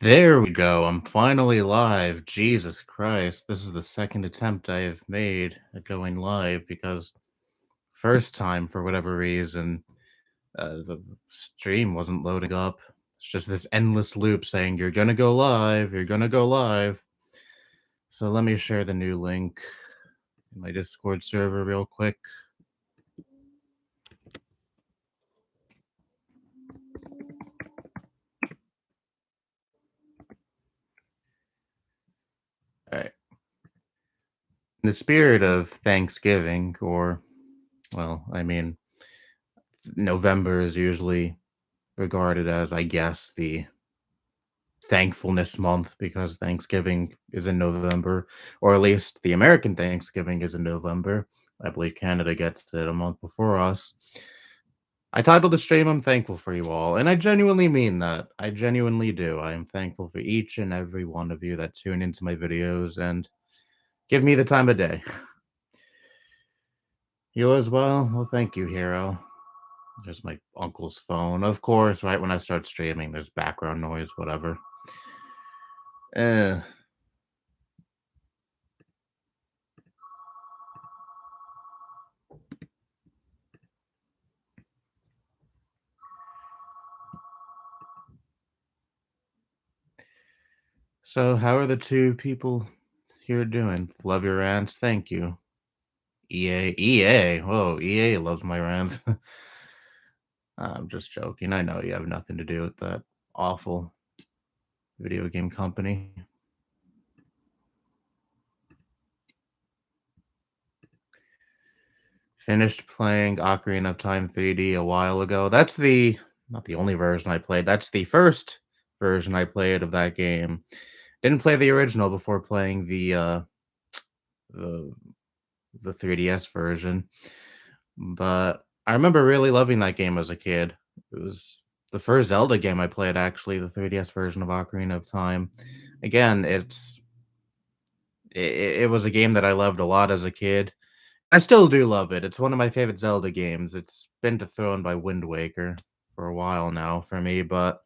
There we go. I'm finally live. Jesus Christ. This is the second attempt I have made at going live because first time, for whatever reason, the stream wasn't loading up. It's just this endless loop saying, you're gonna go live, you're gonna go live. So let me share the new link in my Discord server real quick. All right. In the spirit of Thanksgiving, or, well, I mean, November is usually regarded as, I guess, the thankfulness month because Thanksgiving is in November, or at least the American Thanksgiving is in November. I believe Canada gets it a month before us. I titled the stream, I'm thankful for you all, and I genuinely mean that. I genuinely do. I am thankful for each and every one of you that tune into my videos and give me the time of day. You as well? Well, thank you, hero. There's my uncle's phone. Of course, right when I start streaming, there's background noise, whatever. Eh. So, how are the two people here doing? Love your rants. Thank you. EA. EA. Whoa, EA loves my rants. I'm just joking. I know you have nothing to do with that awful video game company. Finished playing Ocarina of Time 3D a while ago. That's the not the only version I played. That's the first version I played of that game. Didn't play the original before playing the the 3DS version. But I remember really loving that game as a kid. It was the first Zelda game I played, actually, the 3DS version of Ocarina of Time. Again, it was a game that I loved a lot as a kid. I still do love it. It's one of my favorite Zelda games. It's been dethroned by Wind Waker for a while now for me, but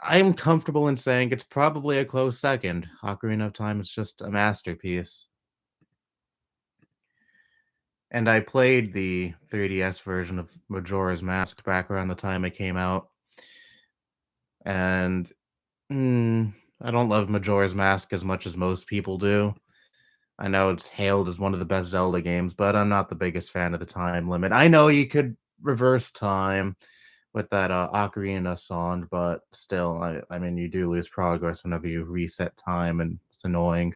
I'm comfortable in saying it's probably a close second. Ocarina of Time is just a masterpiece. And I played the 3DS version of Majora's Mask back around the time it came out, and, I don't love Majora's Mask as much as most people do. I know it's hailed as one of the best Zelda games, but I'm not the biggest fan of the time limit. I know you could reverse time with that, Ocarina song, but still, I mean, you do lose progress whenever you reset time, and it's annoying,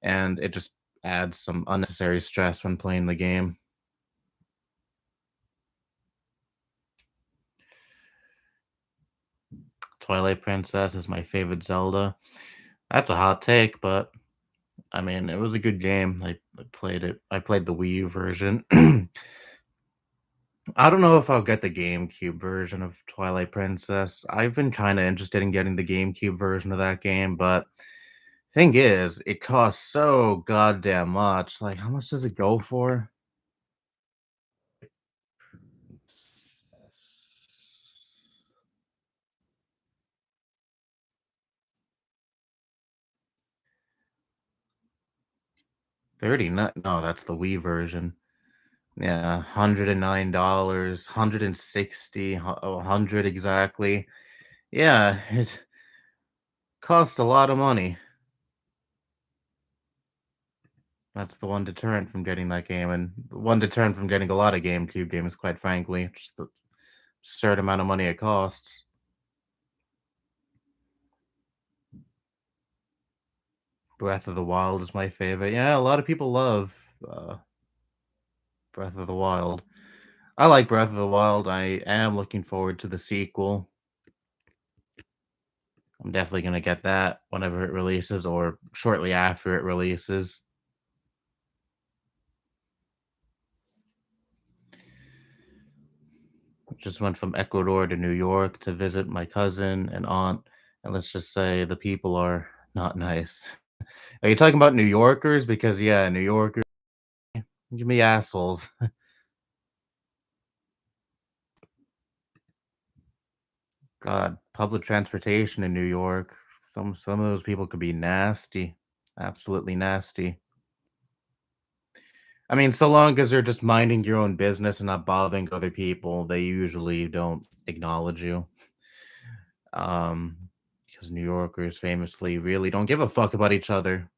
and it just adds some unnecessary stress when playing the game. Twilight Princess is my favorite Zelda. That's a hot take, but I mean, it was a good game. I played it. I played the Wii U version. I don't know if I'll get the GameCube version of Twilight Princess. I've been kind of interested in getting the GameCube version of that game, but thing is, it costs so goddamn much. Like, how much does it go for? 30? No, that's the Wii version. Yeah, $109, 160, 100 exactly. Yeah, it costs a lot of money. That's the one deterrent from getting that game, and the one deterrent from getting a lot of GameCube games, quite frankly, just the absurd amount of money it costs. Breath of the Wild is my favorite. Yeah, a lot of people love Breath of the Wild. I like Breath of the Wild. I am looking forward to the sequel. I'm definitely gonna get that whenever it releases or shortly after it releases. Just went from Ecuador to New York to visit my cousin and aunt, and let's just say the people are not nice. Are you talking about New Yorkers? Because yeah, New Yorkers give me assholes. God, public transportation in New York. Some of those people could be nasty, absolutely nasty. I mean, so long as you're just minding your own business and not bothering other people, they usually don't acknowledge you. Um, because New Yorkers famously really don't give a fuck about each other.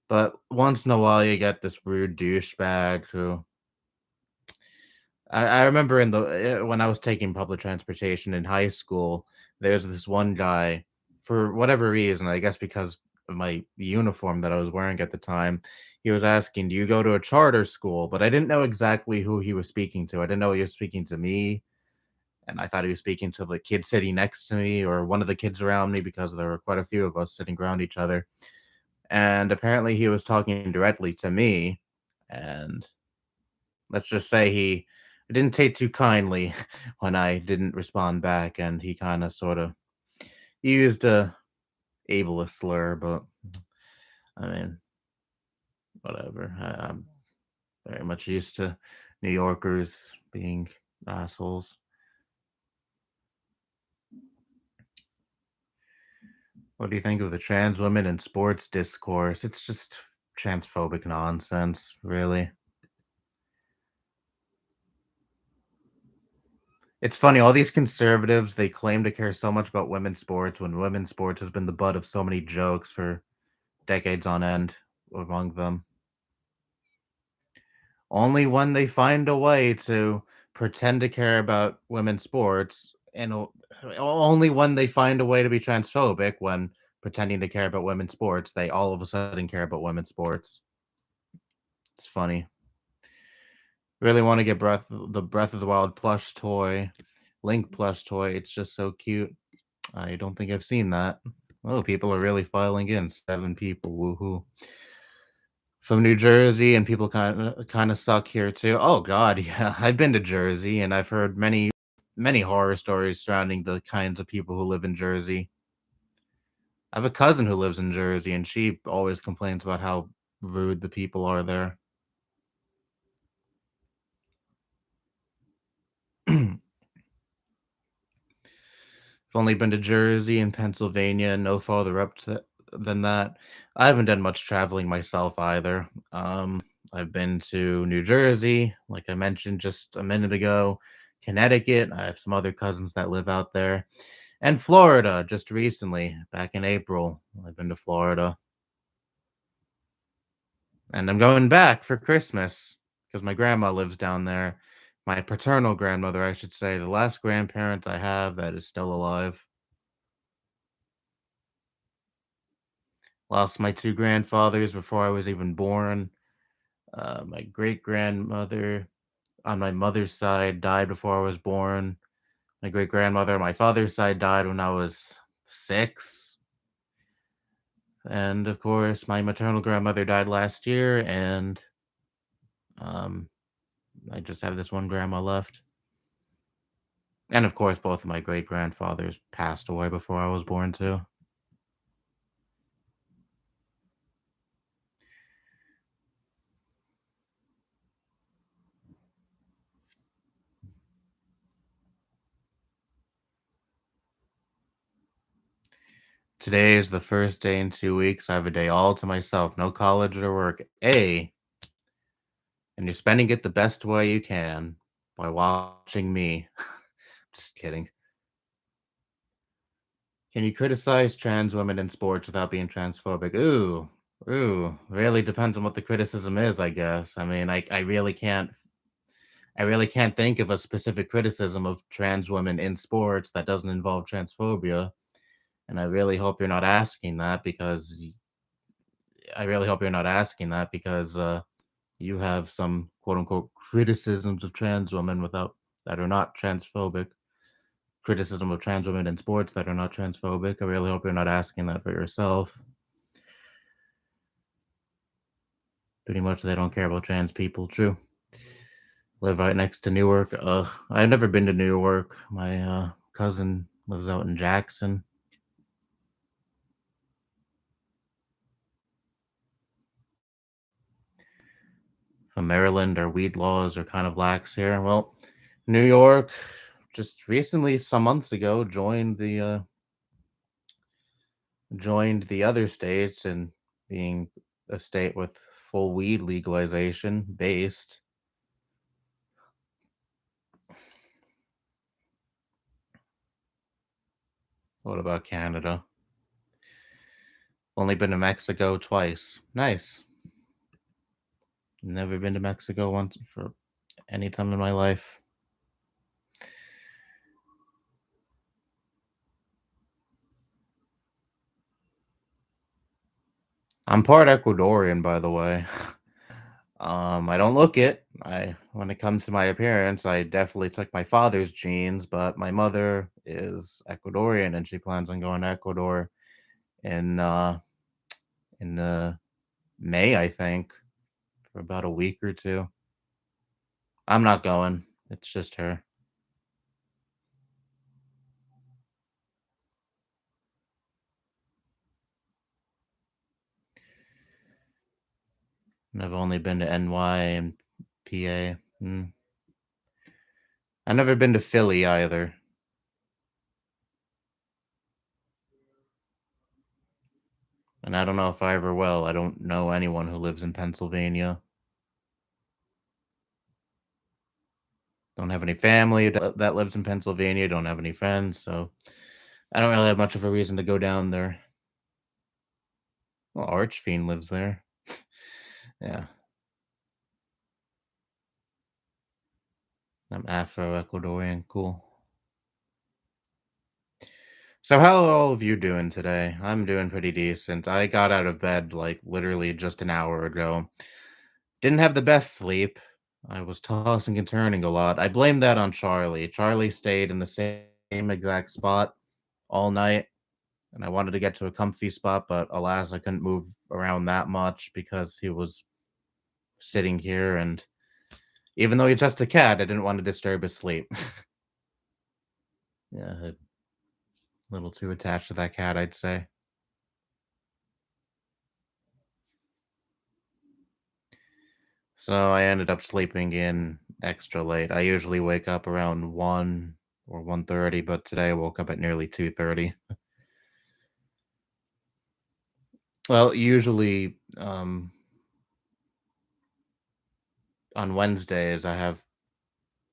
But once in a while, you get this weird douchebag who I remember when I was taking public transportation in high school, there's this one guy, for whatever reason, I guess because of my uniform that I was wearing at the time, he was asking, "Do you go to a charter school?" But I didn't know exactly who he was speaking to. I didn't know he was speaking to me, and I thought he was speaking to the kid sitting next to me or one of the kids around me because there were quite a few of us sitting around each other. And apparently he was talking directly to me, and let's just say he didn't take too kindly when I didn't respond back, and he kind of sort of used a ableist slur, but I mean, whatever. I'm very much used to New Yorkers being assholes. What do you think of the trans women in sports discourse? It's just transphobic nonsense, really. It's funny, all these conservatives, they claim to care so much about women's sports when women's sports has been the butt of so many jokes for decades on end among them. Only when they find a way to pretend to care about women's sports, and only when they find a way to be transphobic when pretending to care about women's sports, they all of a sudden care about women's sports. It's funny. Really want to get Breath of the Wild plush toy, Link plush toy. It's just so cute. I don't think I've seen that. Oh, people are really filing in. 7 people. Woohoo. From New Jersey, and people kinda suck here too. Oh god, yeah, I've been to Jersey, and I've heard many horror stories surrounding the kinds of people who live in Jersey. I have a cousin who lives in Jersey, and she always complains about how rude the people are there. I've only been to Jersey and Pennsylvania, no farther up to than that. I haven't done much traveling myself either. I've been to New Jersey, like I mentioned just a minute ago, Connecticut. I have some other cousins that live out there, and Florida just recently, back in April. I've been to Florida, and I'm going back for Christmas because my grandma lives down there. My paternal grandmother, I should say, the last grandparent I have that is still alive. Lost my 2 grandfathers before I was even born. My great grandmother on my mother's side died before I was born. My great grandmother on my father's side died when I was 6. And of course, my maternal grandmother died last year, and um, I just have this one grandma left. And of course, both of my great grandfathers passed away before I was born, too. Today is the first day in 2 weeks. I have a day all to myself, no college or work. And you're spending it the best way you can by watching me. Just kidding. Can you criticize trans women in sports without being transphobic? Ooh, really depends on what the criticism is, I guess. I mean, I really can't think of a specific criticism of trans women in sports that doesn't involve transphobia. And I really hope you're not asking that because I really hope you're not asking that because you have some quote unquote criticisms of trans women without that are not transphobic. Criticism of trans women in sports that are not transphobic. I really hope you're not asking that for yourself. Pretty much they don't care about trans people. True. Live right next to Newark. I've never been to Newark. My cousin lives out in Jackson. From Maryland, our weed laws are kind of lax here. Well, New York just recently, some months ago, joined the joined the other states and being a state with full weed legalization based. What about Canada? Only been to Mexico twice. Nice. Never been to Mexico once for any time in my life. I'm part Ecuadorian, by the way. I don't look it. I When it comes to my appearance, I definitely took my father's genes, but my mother is Ecuadorian and she plans on going to Ecuador in May, I think, for about a week or two. I'm not going. It's just her. And I've only been to NY and PA. I've never been to Philly either. And I don't know if I ever will. I don't know anyone who lives in Pennsylvania. Don't have any family that lives in Pennsylvania. Don't have any friends. So I don't really have much of a reason to go down there. Well, Archfiend lives there. Yeah, I'm Afro-Ecuadorian. Cool. So how are all of you doing today? I'm doing pretty decent. I got out of bed like literally just an hour ago. Didn't have the best sleep. I was tossing and turning a lot. I blame that on Charlie. Charlie stayed in the same exact spot all night, and I wanted to get to a comfy spot, but alas, I couldn't move around that much because he was sitting here. And even though he's just a cat, I didn't want to disturb his sleep. Yeah, a little too attached to that cat, I'd say. So I ended up sleeping in extra late. I usually wake up around 1 or 1:30, but today I woke up at nearly 2:30. Well, usually on Wednesdays I have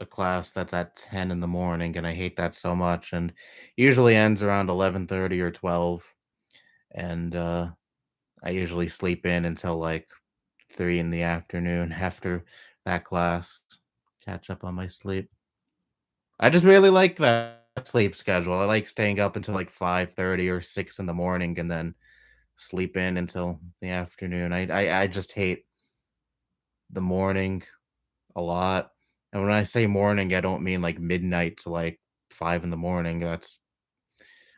a class that's at 10 in the morning and I hate that so much and usually ends around 11:30 or 12 and I usually sleep in until like 3 in the afternoon after that class. Catch up on my sleep. I just really like that sleep schedule. I like staying up until like 5:30 or 6 in the morning and then sleep in until the afternoon. I just hate the morning a lot. And when I say morning, I don't mean like midnight to like 5 in the morning. That's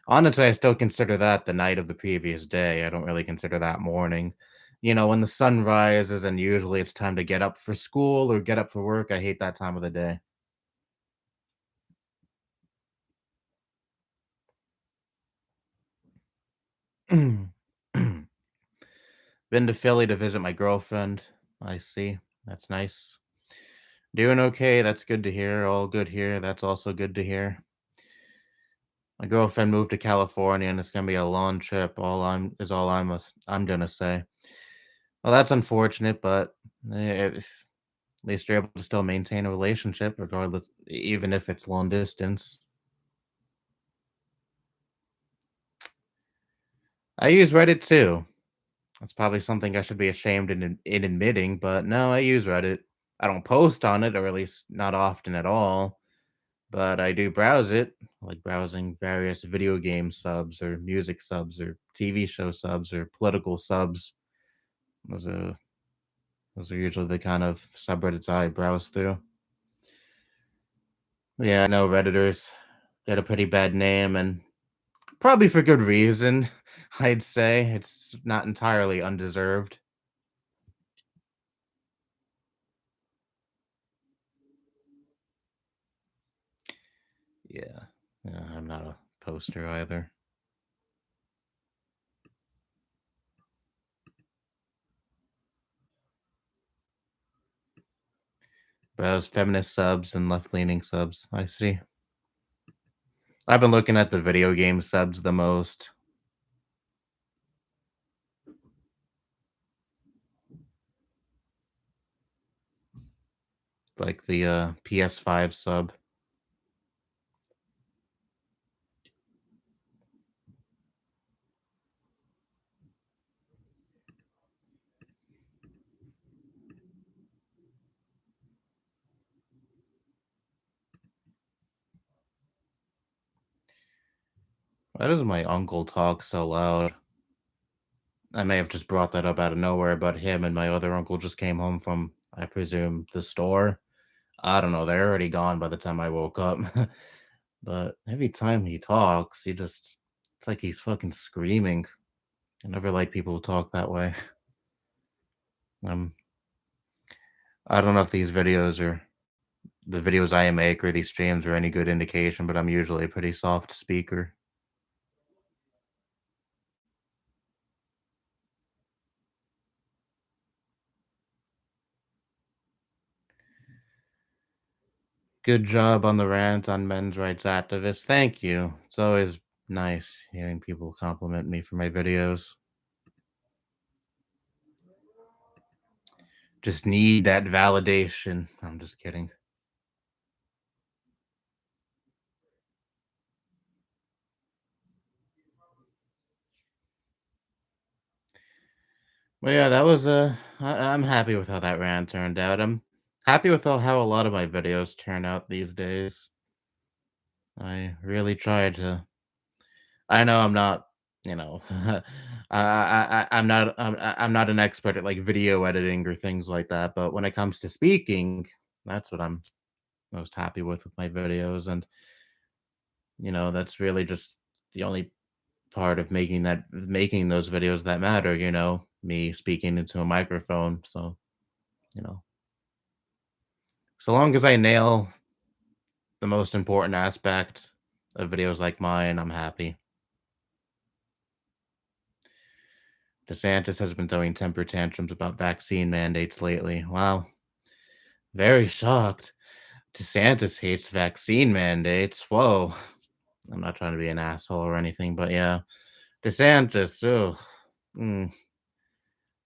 honestly, I still consider that the night of the previous day. I don't really consider that morning. When the sun rises and usually it's time to get up for school or get up for work, I hate that time of the day. Been to Philly to visit my girlfriend. I see. That's nice. Doing okay. That's good to hear. All good here. That's also good to hear. My girlfriend moved to California and it's gonna be a long trip. I'm gonna say. Well, that's unfortunate, but at least you're able to still maintain a relationship, regardless, even if it's long distance. I use Reddit too. That's probably something I should be ashamed in admitting, but no, I use Reddit. I don't post on it, or at least not often at all. But I do browse it, like browsing various video game subs or music subs or TV show subs or political subs. Those are those are usually the kind of subreddits I browse through. Yeah, I know Redditors get a pretty bad name and probably for good reason, I'd say. It's not entirely undeserved. Yeah. Yeah, I'm not a poster either. Browse feminist subs and left-leaning subs. I see. I've been looking at the video game subs the most. like the PS5 sub. Why does my uncle talk so loud? I may have just brought that up out of nowhere, but him and my other uncle just came home from, I presume, the store. I don't know. They're already gone by the time I woke up. But every time he talks, it's like he's fucking screaming. I never like people who talk that way. Um, I don't know if these videos are the videos I make or these streams are any good indication, but I'm usually a pretty soft speaker. Good job on the rant on men's rights activists. Thank you. It's always nice hearing people compliment me for my videos. Just need that validation. I'm just kidding. Well, yeah, that was I'm happy with how that rant turned out. I'm happy with how a lot of my videos turn out these days. I really try to. I know I'm not, you know, I'm not an expert at like video editing or things like that. But when it comes to speaking, that's what I'm most happy with my videos, and that's really just the only part of making those videos that matter. Me speaking into a microphone. So you know, so long as I nail the most important aspect of videos like mine, I'm happy. DeSantis has been throwing temper tantrums about vaccine mandates lately. Wow, very shocked. DeSantis hates vaccine mandates. Whoa. I'm not trying to be an asshole or anything, but yeah. DeSantis,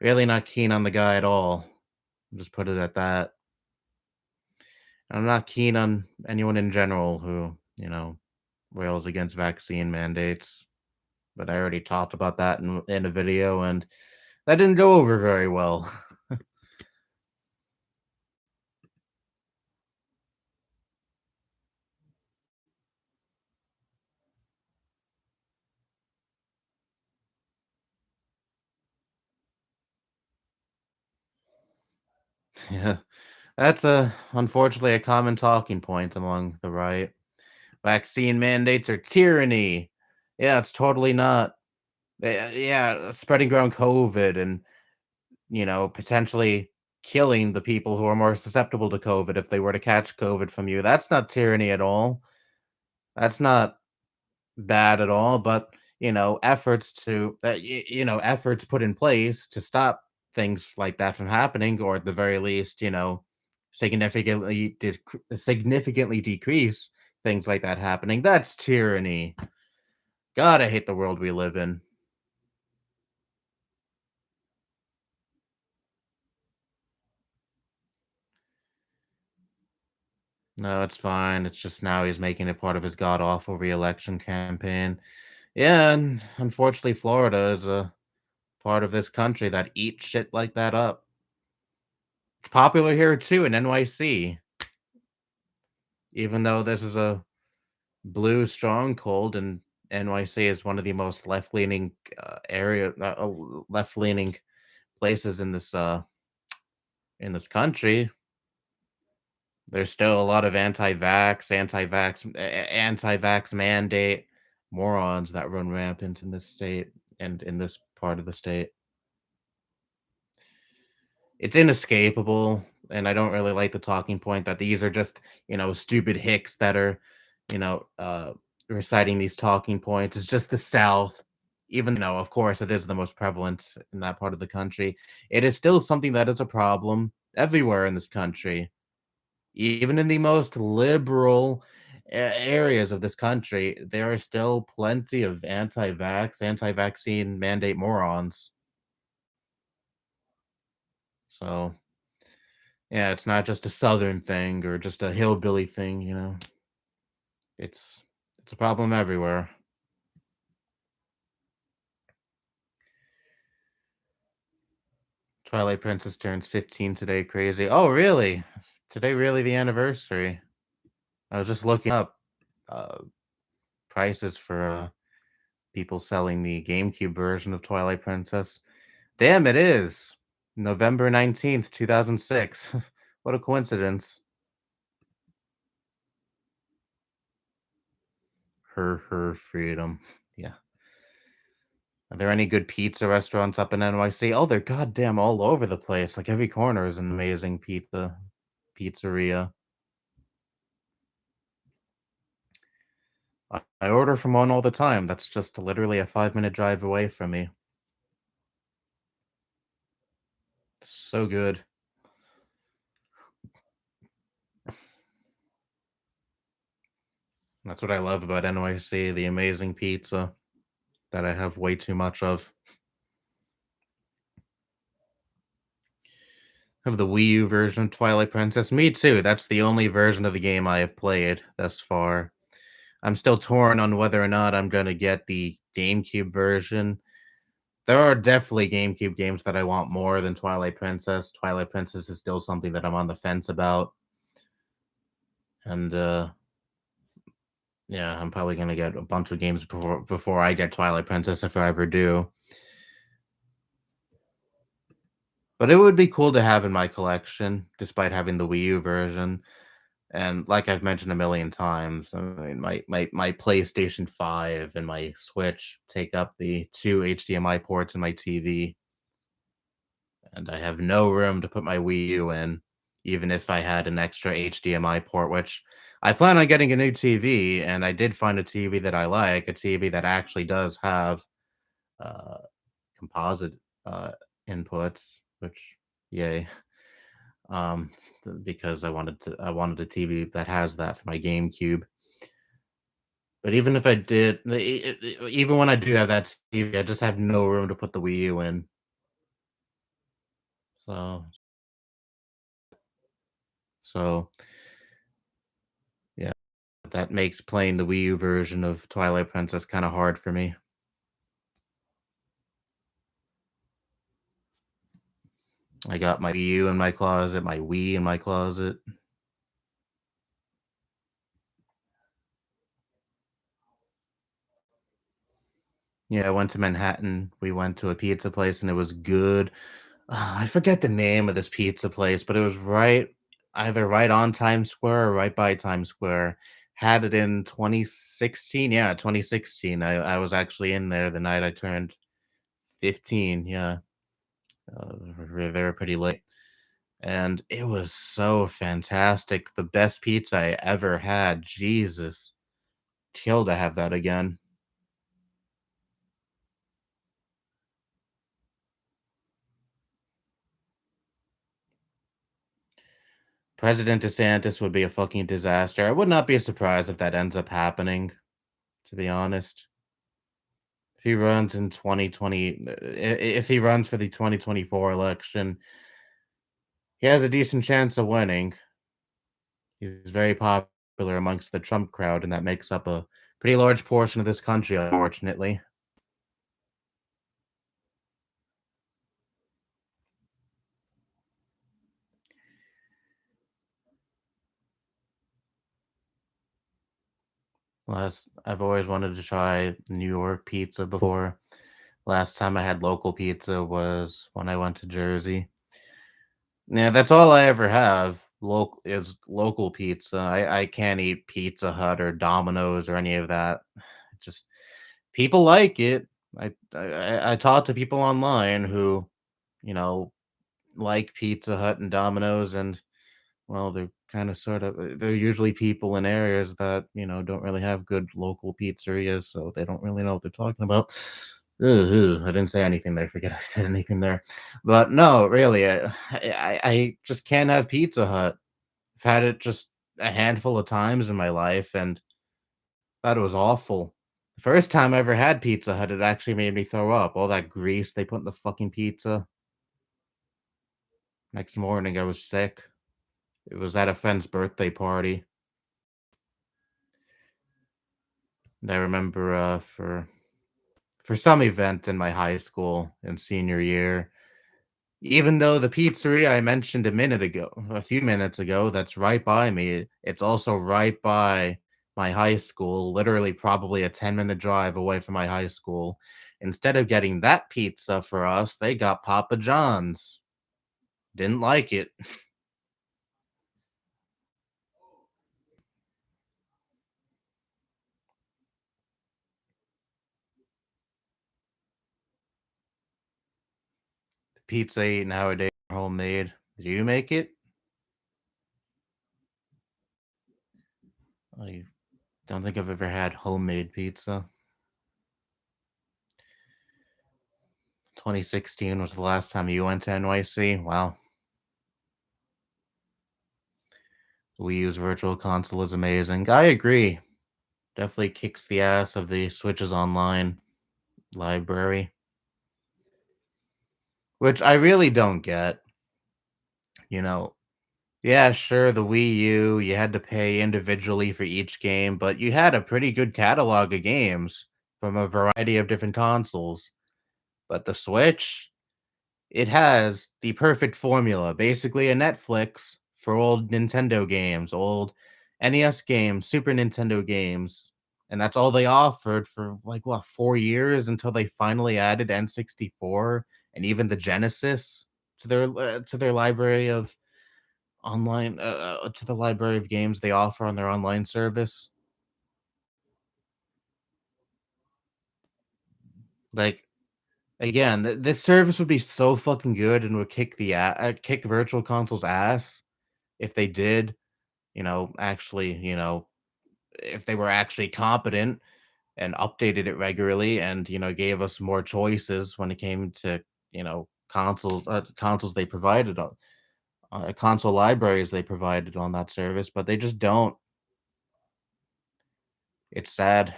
really not keen on the guy at all. Just put it at that. I'm not keen on anyone in general who, rails against vaccine mandates. But I already talked about that in a video, and that didn't go over very well. Yeah, that's unfortunately a common talking point among the right. Vaccine mandates are tyranny. Yeah, it's totally not. Yeah, spreading around COVID and potentially killing the people who are more susceptible to COVID if they were to catch COVID from you. That's not tyranny at all. That's not bad at all, but efforts put in place to stop things like that from happening, or at the very least, significantly decrease things like that happening. That's tyranny. God, I hate the world we live in. No, it's fine. It's just now he's making it part of his god awful reelection campaign. Yeah, and unfortunately, Florida is a part of this country that eats shit like that up. It's popular here too in NYC, even though this is a blue stronghold, and NYC is one of the most left-leaning places in this country. There's still a lot of anti-vax mandate morons that run rampant in this state and in this part of the state. It's inescapable, and I don't really like the talking point that these are just, stupid hicks that are, you know, uh, reciting these talking points. It's just the South. Even, of course, it is the most prevalent in that part of the country. It is still something that is a problem everywhere in this country. Even in the most liberal areas of this country, there are still plenty of anti-vaccine mandate morons. So Yeah, it's not just a southern thing or just a hillbilly thing, you know? It's it's a problem everywhere. Twilight Princess turns 15 today, crazy. Oh, really? Today really the anniversary? I was just looking up, uh, prices for, people selling the GameCube version of Twilight Princess. Damn, it is! November 19th, 2006. What a coincidence. Her freedom. Yeah. Are there any good pizza restaurants up in NYC? Oh, they're goddamn all over the place. Like every corner is an amazing pizzeria. I order from one all the time. That's just literally a 5-minute drive away from me. So good. That's what I love about NYC, the amazing pizza that I have way too much of. Have the Wii U version of Twilight Princess. Me too. That's the only version of the game I have played thus far. I'm still torn on whether or not I'm gonna get the GameCube version. There are definitely GameCube games that I want more than Twilight Princess. Twilight Princess is still something that I'm on the fence about, and, yeah, I'm probably gonna get a bunch of games before I get Twilight Princess if I ever do. But it would be cool to have in my collection, despite having the Wii U version. And like I've mentioned a million times, I mean, my PlayStation 5 and my Switch take up the 2 HDMI ports in my TV, and I have no room to put my Wii U in, even if I had an extra HDMI port, which I plan on getting a new TV, and I did find a TV that I like, a TV that actually does have uh, composite uh, inputs, which yay. Um, because I wanted a TV that has that for my GameCube. But even if I did, even when I do have that TV, I just have no room to put the Wii U in. So, so yeah, that makes playing the Wii U version of Twilight Princess kind of hard for me. I got my Wii U in my closet, my Wii in my closet. Yeah, I went to Manhattan. We went to a pizza place and it was good. I forget the name of this pizza place, but it was either right on Times Square or right by Times Square. Had it in 2016. Yeah, 2016. I was actually in there the night I turned 15. Yeah, we were there pretty late, and it was so fantastic. The best pizza I ever had. Jesus, kill to have that again. President DeSantis would be a fucking disaster. I would not be surprised if that ends up happening, to be honest. If he runs in 2020, if he runs for the 2024 election, he has a decent chance of winning. He's very popular amongst the Trump crowd, and that makes up a pretty large portion of this country, unfortunately. I've always wanted to try New York pizza before. Last time I had local pizza was when I went to Jersey. Yeah, that's all I ever have. Local pizza. I can't eat Pizza Hut or Domino's or any of that. Just people like it. I talked to people online who, you know, like Pizza Hut and Domino's, and well, they're kind of sort of they're usually people in areas that don't really have good local pizzerias, so they don't really know what they're talking about. Ugh, I didn't say anything there. Forget I said anything there. But no, really, I just can't have Pizza Hut. I've had it just a handful of times in my life, and thought it was awful. The first time I ever had Pizza Hut, it actually made me throw up. All that grease they put in the fucking pizza. Next morning, I was sick. It was at a friend's birthday party, and I remember, for some event in my high school in senior year, even though the pizzeria I mentioned a few minutes ago, that's right by me, it's also right by my high school, literally probably a 10-minute drive away from my high school. Instead of getting that pizza for us, they got Papa John's. Didn't like it. The pizza I eat nowadays are homemade. Do you make it? I don't think I've ever had homemade pizza. 2016 was the last time you went to NYC. Wow. Wii U's Virtual Console is amazing. I agree. Definitely kicks the ass of the Switch's online library, which I really don't get. You know, yeah, sure, the Wii U, you had to pay individually for each game, but you had a pretty good catalog of games from a variety of different consoles. But the Switch, it has the perfect formula, basically a Netflix for old Nintendo games, old NES games, Super Nintendo games, and that's all they offered for, like, what, 4 years until they finally added N64 and even the Genesis to their library of to the library of games they offer on their online service. Like, again, this service would be so fucking good and would kick Virtual Console's ass if they did, actually, if they were actually competent and updated it regularly and, gave us more choices when it came to, consoles they provided on console libraries they provided on that service, but they just don't. It's sad.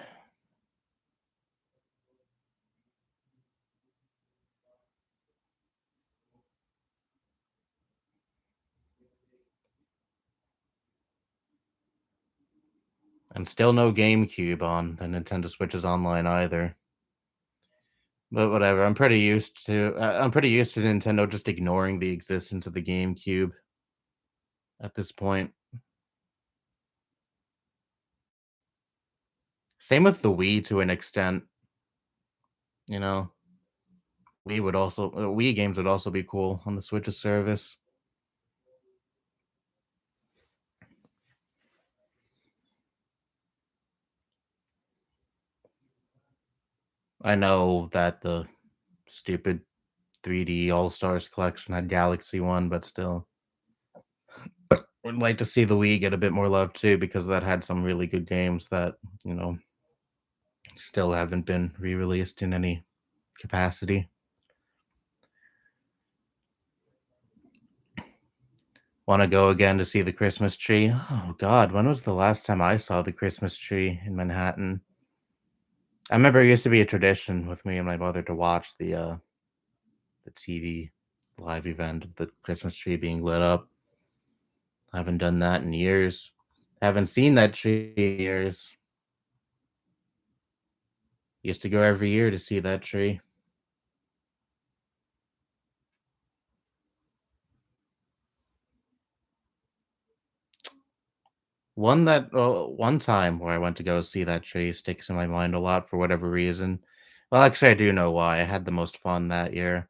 And still no GameCube on the Nintendo Switch's online either. But whatever, I'm pretty used to Nintendo just ignoring the existence of the GameCube at this point. Same with the Wii to an extent, you know. Wii games would also be cool on the Switch's service. I know that the stupid 3D All-Stars collection had Galaxy One, but still. Would like to see the Wii get a bit more love too, because that had some really good games that, you know, still haven't been re-released in any capacity. Want to go again to see the Christmas tree? Oh God, when was the last time I saw the Christmas tree in Manhattan? I remember it used to be a tradition with me and my mother to watch the TV live event of the Christmas tree being lit up. I haven't done that in years. Haven't seen that tree in years. Used to go every year to see that tree. One time where I went to go see that tree sticks in my mind a lot for whatever reason. Well, actually, I do know why. I had the most fun that year.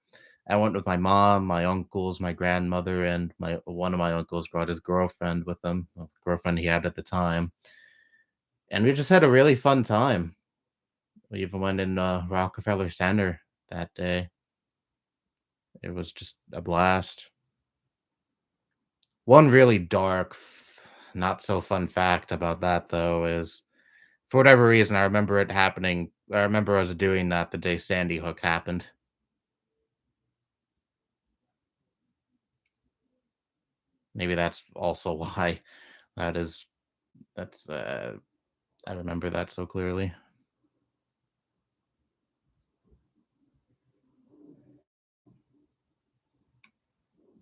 I went with my mom, my uncles, my grandmother, and my one of my uncles brought his girlfriend with him, well, girlfriend he had at the time, and we just had a really fun time. We even went in Rockefeller Center that day. It was just a blast. One really not so fun fact about that though is for whatever reason, I remember it happening. I remember us doing that the day Sandy Hook happened. Maybe that's also why that is. That's I remember that so clearly.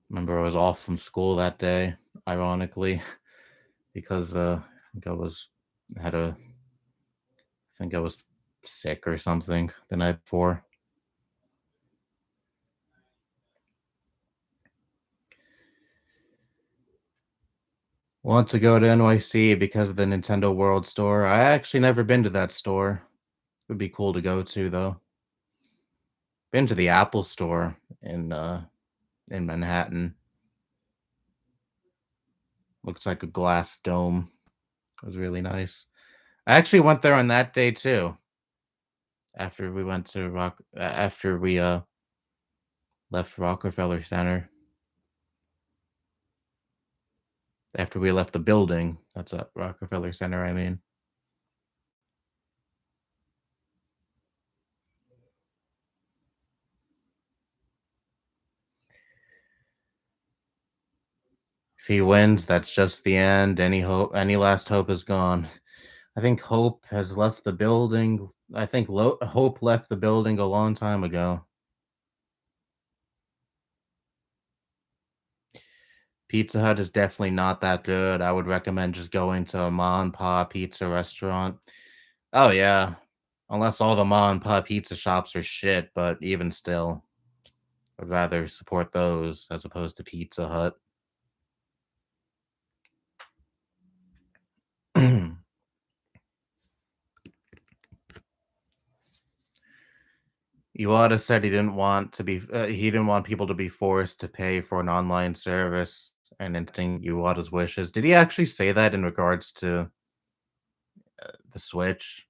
Remember I was off from school that day. ironically, because I think had a I think I was sick or something the night before. Want to go to NYC because of the Nintendo World Store. I actually never been to that store. Would be cool to go to though. Been to the Apple Store in Manhattan. Looks like a glass dome. It was really nice. I actually went there on that day too. After we went to after we left Rockefeller Center. After we left the building. That's at Rockefeller Center, I mean. If he wins, that's just the end. Any last hope is gone. I think Hope has left the building. I think Hope left the building a long time ago. Pizza Hut is definitely not that good. I would recommend just going to a ma and pa pizza restaurant. Oh yeah, unless all the ma and pa pizza shops are shit, but even still, I'd rather support those as opposed to Pizza Hut. Iwata said he didn't want people to be forced to pay for an online service and implementing Iwata's wishes. Did he actually say that in regards to the Switch?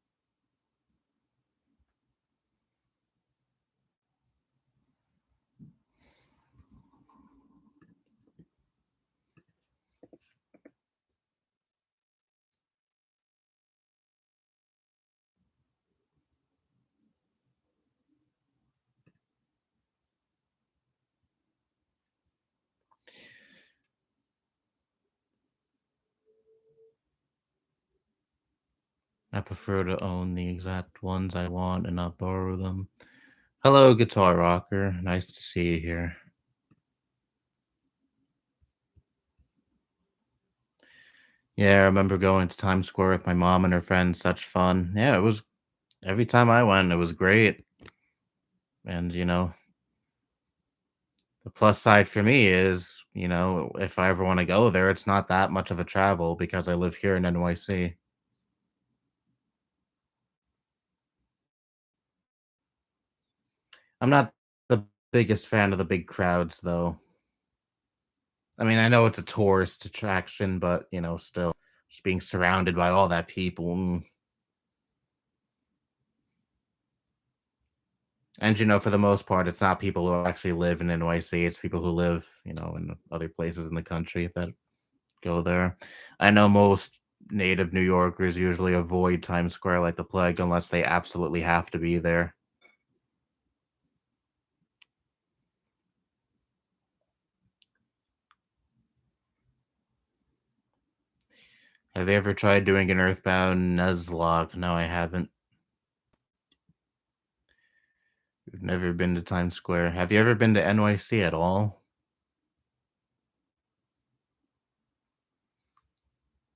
I prefer to own the exact ones I want and not borrow them. Hello, Guitar Rocker. Nice to see you here. Yeah, I remember going to Times Square with my mom and her friends. Such fun. Yeah, it was every time I went, it was great. And, the plus side for me is, if I ever want to go there, it's not that much of a travel because I live here in NYC. I'm not the biggest fan of the big crowds, though. I mean, I know it's a tourist attraction, but, still, just being surrounded by all that people. And, for the most part, it's not people who actually live in NYC. It's people who live, in other places in the country that go there. I know most native New Yorkers usually avoid Times Square like the plague unless they absolutely have to be there. Have you ever tried doing an Earthbound Nuzlocke? No, I haven't. We've never been to Times Square. Have you ever been to NYC at all?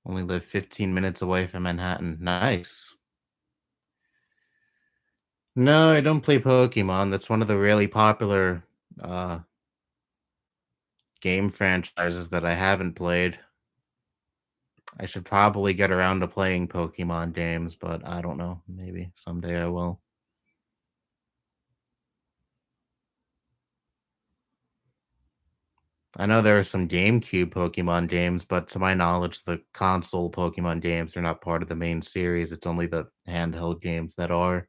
Only live 15 minutes away from Manhattan. Nice. No, I don't play Pokemon. That's one of the really popular uh game franchises that I haven't played. I should probably get around to playing Pokemon games, but I don't know. Maybe someday I will. I know there are some GameCube Pokemon games, but to my knowledge, the console Pokemon games are not part of the main series. It's only the handheld games that are.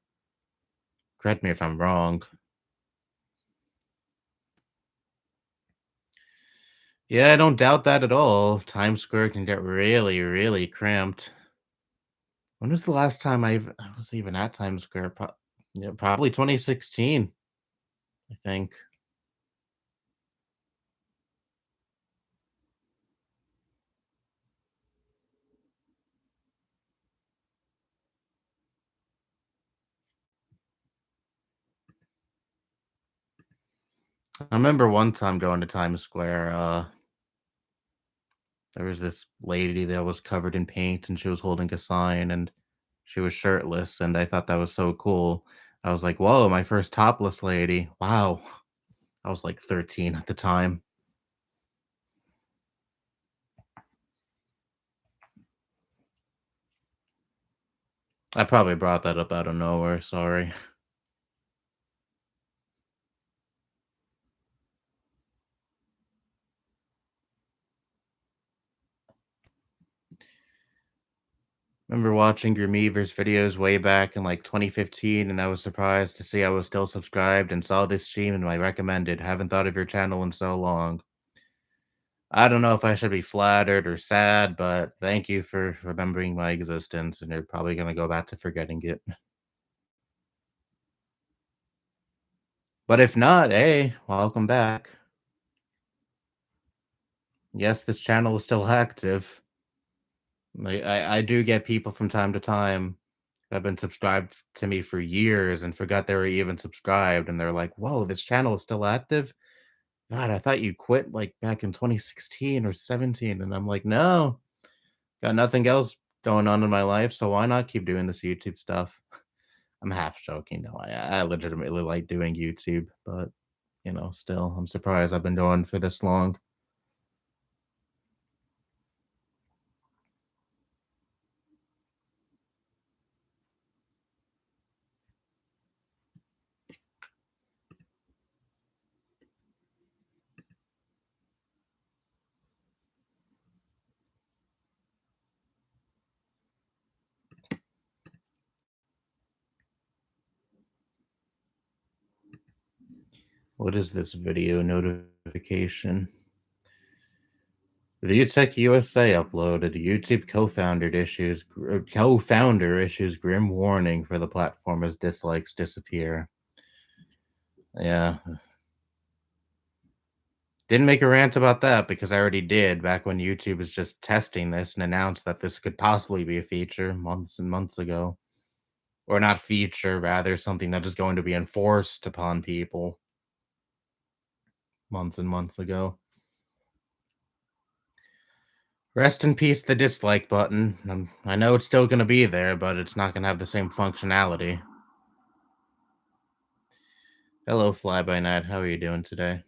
Correct me if I'm wrong. Yeah, I don't doubt that at all. Times Square can get really, really cramped. When was the last time I was even at Times Square? Yeah, probably 2016, I think. I remember one time going to Times Square. There was this lady that was covered in paint and she was holding a sign and she was shirtless, and I thought that was so cool. I was like, "Whoa, my first topless lady. Wow." I was like 13 at the time. I probably brought that up out of nowhere, sorry. Remember watching your Meavers videos way back in like 2015, and I was surprised to see I was still subscribed and saw this stream and I recommended. Haven't thought of your channel in so long. I don't know if I should be flattered or sad, but thank you for remembering my existence, and you're probably gonna go back to forgetting it. But if not, hey, welcome back. Yes, this channel is still active. I do get people from time to time who have been subscribed to me for years and forgot they were even subscribed, and they're like, "Whoa, this channel is still active? God, I thought you quit, like, back in 2016 or 17," and I'm like, "No, got nothing else going on in my life, so why not keep doing this YouTube stuff?" I'm half joking, no, I legitimately like doing YouTube, but, still, I'm surprised I've been going for this long. What is this video notification? ViewTech USA uploaded YouTube co-founder issues grim warning for the platform as dislikes disappear. Yeah, didn't make a rant about that because I already did back when YouTube was just testing this and announced that this could possibly be a feature months and months ago. Or not feature, rather something that is going to be enforced upon people months and months ago. Rest in peace, the dislike button. I know it's still going to be there, but it's not going to have the same functionality. Hello, Fly by Night. How are you doing today?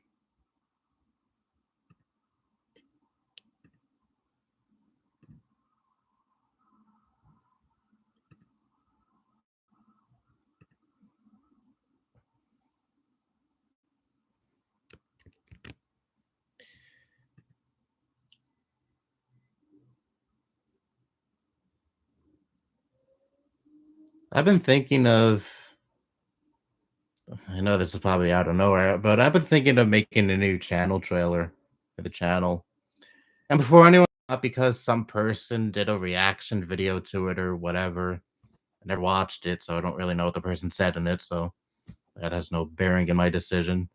I've been thinking of. I know this is probably out of nowhere, but I've been thinking of making a new channel trailer for the channel. And before anyone, not because some person did a reaction video to it or whatever. I never watched it, so I don't really know what the person said in it. So that has no bearing in my decision.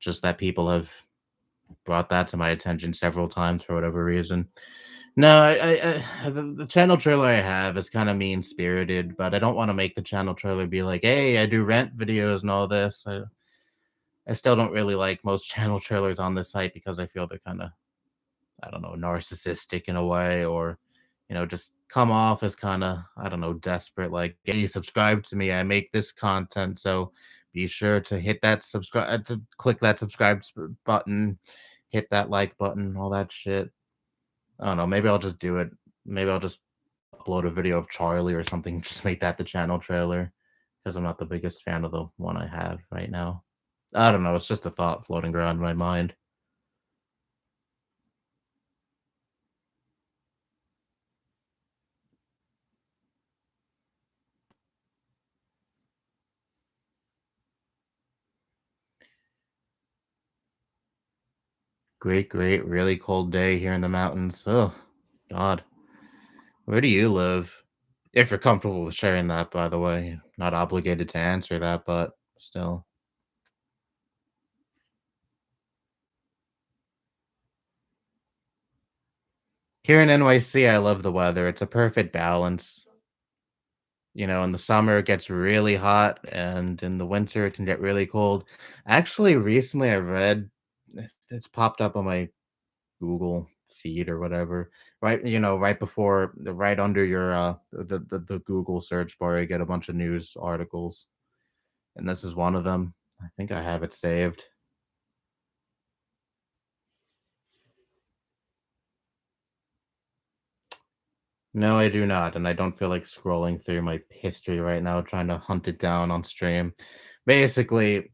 Just that people have brought that to my attention several times for whatever reason. No, the channel trailer I have is kind of mean spirited, but I don't want to make the channel trailer be like, "Hey, I do rent videos and all this." I still don't really like most channel trailers on this site because I feel they're kind of, I don't know, narcissistic in a way, or just come off as kind of, I don't know, desperate. Like, hey, subscribe to me. I make this content, so be sure to hit that subscribe, to click that button, hit that like button, all that shit. I don't know. Maybe I'll just do it. Maybe I'll just upload a video of Charlie or something. Just make that the channel trailer because I'm not the biggest fan of the one I have right now. I don't know. It's just a thought floating around in my mind. Great, great, really cold day here in the mountains. Oh, God. Where do you live? If you're comfortable with sharing that, by the way. Not obligated to answer that, but still. Here in NYC, I love the weather. It's a perfect balance. In the summer, it gets really hot, and in the winter, it can get really cold. Actually, recently I read it's popped up on my Google feed or whatever. Right, right before, right under your the Google search bar, you get a bunch of news articles, and this is one of them. I think I have it saved. No, I do not, and I don't feel like scrolling through my history right now trying to hunt it down on stream. Basically,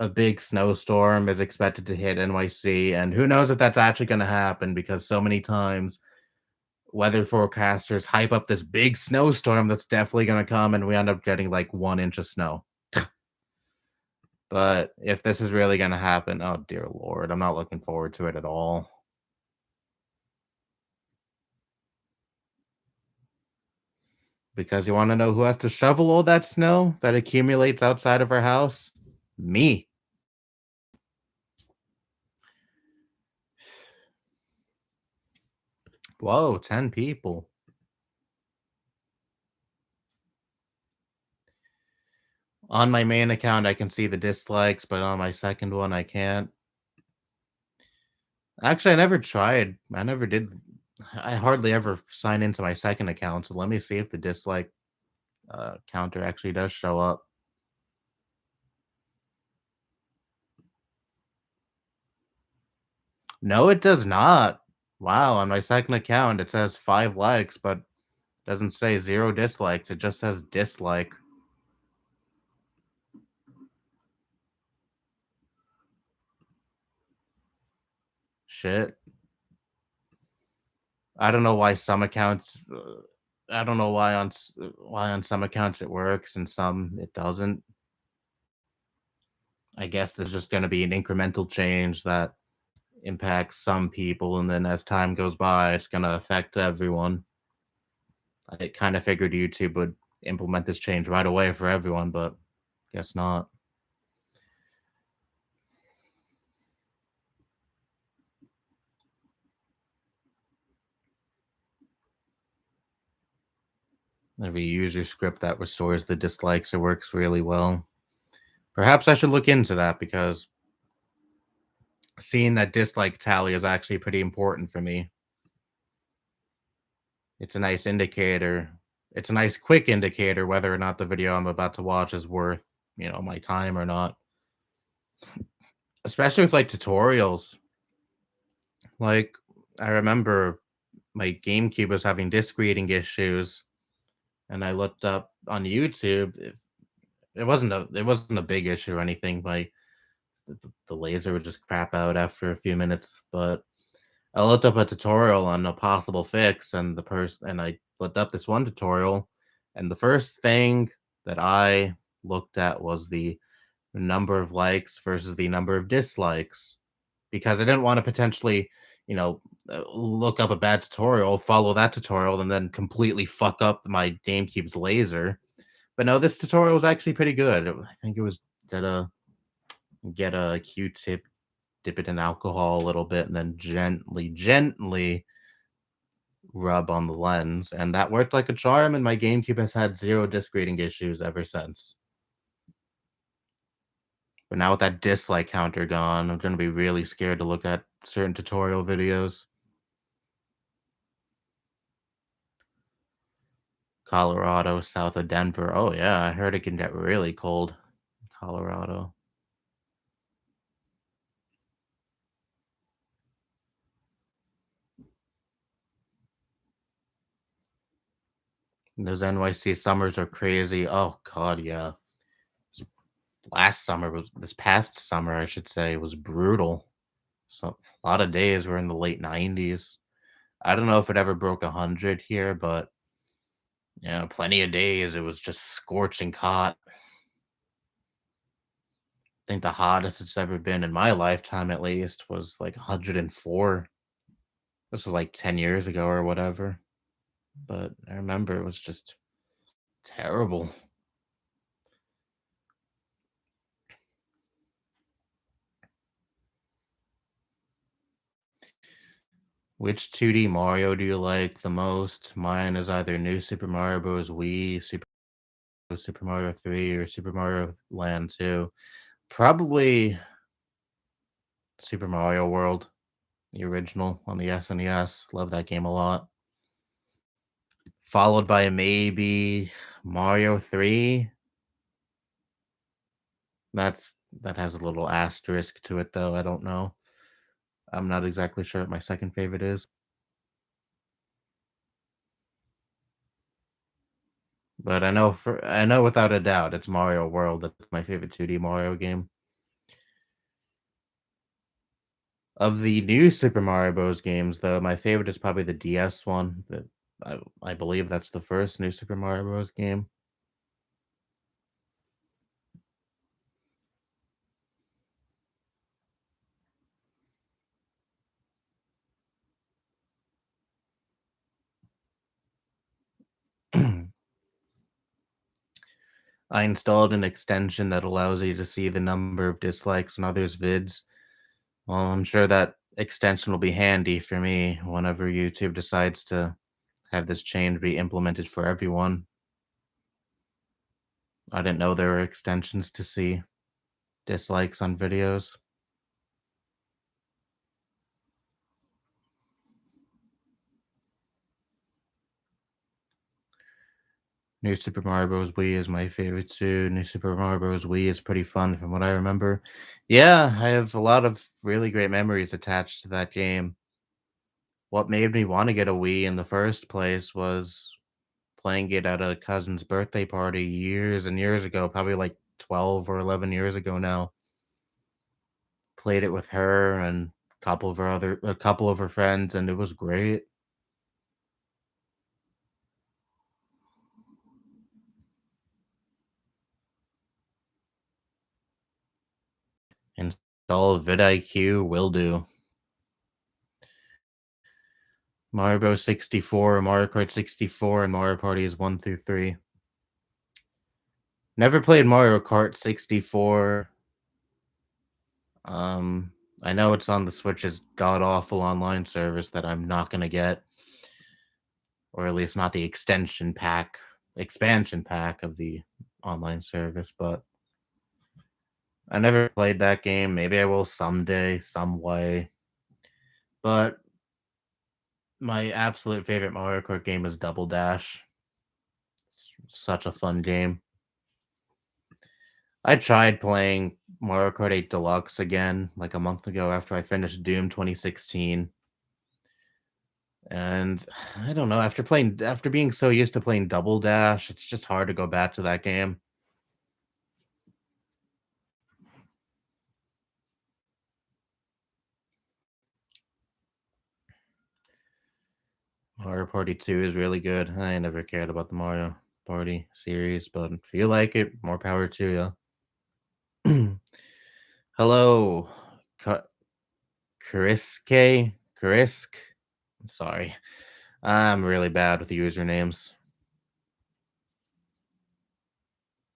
a big snowstorm is expected to hit NYC, and who knows if that's actually going to happen because so many times weather forecasters hype up this big snowstorm that's definitely going to come, and we end up getting like 1 inch of snow. But if this is really going to happen, oh dear Lord, I'm not looking forward to it at all. Because you want to know who has to shovel all that snow that accumulates outside of our house? Me. Whoa, 10 people. On my main account, I can see the dislikes, but on my second one, I can't. Actually, I never tried. I never did. I hardly ever sign into my second account, so let me see if the dislike counter actually does show up. No, it does not. Wow, on my second account, it says 5 likes, but doesn't say 0 dislikes. It just says dislike. Shit. I don't know why some accounts. I don't know why why on some accounts it works and some it doesn't. I guess there's just going to be an incremental change that impacts some people, and then as time goes by, it's going to affect everyone. I kind of figured YouTube would implement this change right away for everyone, but guess not. Every user script that restores the dislikes, it works really well. Perhaps I should look into that because seeing that dislike tally is actually pretty important for me. It's a nice indicator. It's a nice quick indicator whether or not the video I'm about to watch is worth, my time or not. Especially with like tutorials. Like I remember my GameCube was having disk reading issues, and I looked up on YouTube. It wasn't a big issue or anything. The laser would just crap out after a few minutes, but I looked up a tutorial on a possible fix, and I looked up this one tutorial, and the first thing that I looked at was the number of likes versus the number of dislikes, because I didn't want to potentially, you know, look up a bad tutorial, follow that tutorial, and then completely fuck up my GameCube's laser. But no, this tutorial was actually pretty good. I think it was that get a Q-tip, dip it in alcohol a little bit, and then gently rub on the lens, and that worked like a charm, and my GameCube has had 0 disk reading issues ever since. But now with that dislike counter gone, I'm gonna be really scared to look at certain tutorial videos. Colorado, south of Denver. Oh, yeah, I heard it can get really cold in Colorado. And those NYC summers are crazy. Oh god, yeah. This past summer, I should say, was brutal. So a lot of days were in the late 90s. I don't know if it ever broke 100 here, but plenty of days it was just scorching hot. I think the hottest it's ever been in my lifetime, at least, was like 104. This was like 10 years ago or whatever. But I remember it was just terrible. Which 2D Mario do you like the most? Mine is either New Super Mario Bros. Wii, Super Mario 3, or Super Mario Land 2. Probably Super Mario World. the original on the SNES. Love that game a lot. Followed by maybe Mario 3. That's that has a little asterisk to it though. I don't know. I'm not exactly sure what my second favorite is. But I know without a doubt it's Mario World. That's my favorite 2D Mario game. Of the new Super Mario Bros. Games, though, my favorite is probably the DS one. That I believe that's the first new Super Mario Bros. Game. I installed an extension that allows you to see the number of dislikes on others' vids. Well, I'm sure that extension will be handy for me whenever YouTube decides to have this change be implemented for everyone. I didn't know there were extensions to see dislikes on videos. New Super Mario Bros. Wii is my favorite too. New Super Mario Bros. Wii is pretty fun from what I remember. Yeah, I have a lot of really great memories attached to that game. What made me want to get a Wii in the first place was playing it at a cousin's birthday party years and years ago, probably like 12 or 11 years ago now. Played it with her and a couple of her friends, and it was great. Install vidIQ will do. Mario Bros. 64, Mario Kart 64, and Mario Parties 1 through 3. Never played Mario Kart 64. Um, I know it's on the Switch's god awful online service that I'm not gonna get, or at least not the expansion pack of the online service, but I never played that game. Maybe I will someday, some way. But my absolute favorite Mario Kart game is Double Dash. It's such a fun game. I tried playing Mario Kart 8 Deluxe again like a month ago after I finished Doom 2016. And I don't know, after being so used to playing Double Dash, it's just hard to go back to that game. Mario Party 2 is really good. I never cared about the Mario Party series, but if you like it, more power to you. Hello, Ka- Kariske? Karisk? I'm sorry. I'm really bad with usernames.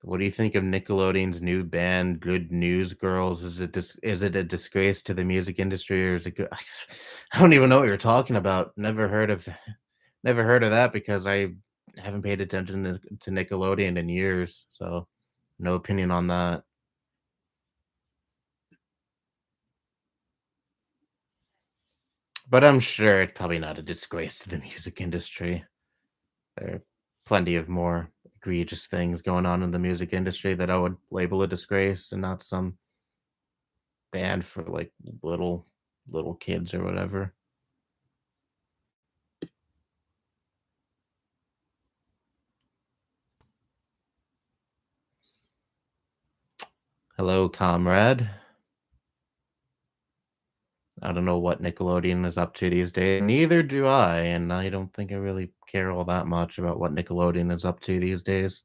What do you think of Nickelodeon's new band, Good News Girls? Is it a disgrace to the music industry, or is it good? I don't even know what you're talking about. Never heard of that because I haven't paid attention to Nickelodeon in years, so no opinion on that. But I'm sure it's probably not a disgrace to the music industry. There are plenty of more egregious things going on in the music industry that I would label a disgrace, and not some band for like little kids or whatever. Hello, comrade. I don't know what Nickelodeon is up to these days. Neither do I, and I don't think I really care all that much about what Nickelodeon is up to these days.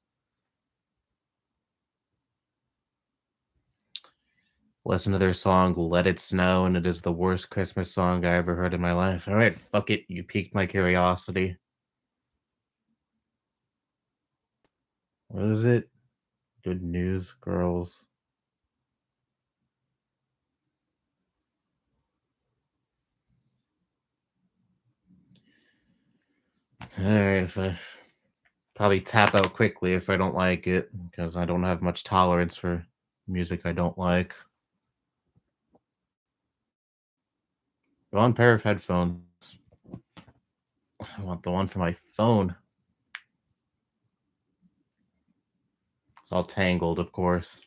Listen to their song "Let It Snow," and it is the worst Christmas song I ever heard in my life. All right, fuck it. You piqued my curiosity. What is it? Good news, girls. All right, if I probably tap out quickly if I don't like it because I don't have much tolerance for music I don't like. One pair of headphones. I want the one for my phone. It's all tangled, of course.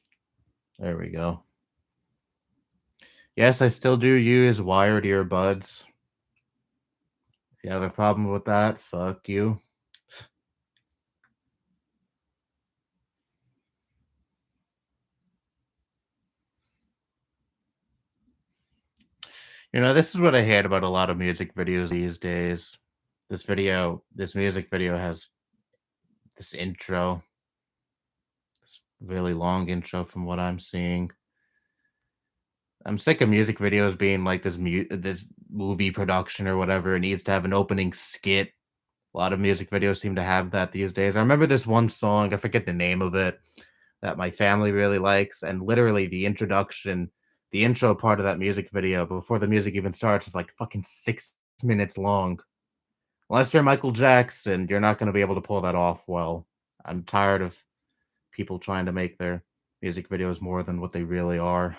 There we go. Yes, I still do use wired earbuds. If you have a problem with that, fuck you. This is what I hate about a lot of music videos these days. This music video has this intro, this really long intro from what I'm seeing. I'm sick of music videos being like this movie production or whatever. It needs to have an opening skit. A lot of music videos seem to have that these days. I remember this one song, I forget the name of it, that my family really likes, and literally the intro part of that music video before the music even starts is like fucking 6 minutes long. Unless you're Michael Jackson, you're not going to be able to pull that off well. I'm tired of people trying to make their music videos more than what they really are.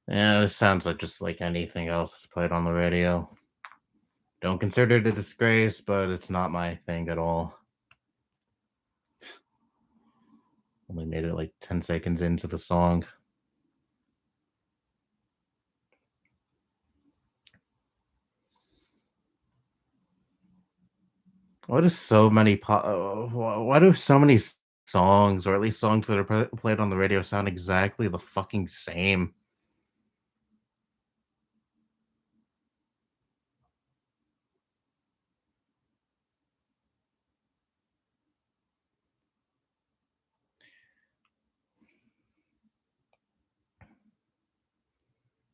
Yeah, this sounds like just like anything else that's played on the radio. Don't consider it a disgrace, but it's not my thing at all. Only made it like 10 seconds into the song. What is so many why do so many songs, or at least songs that are played on the radio, sound exactly the fucking same?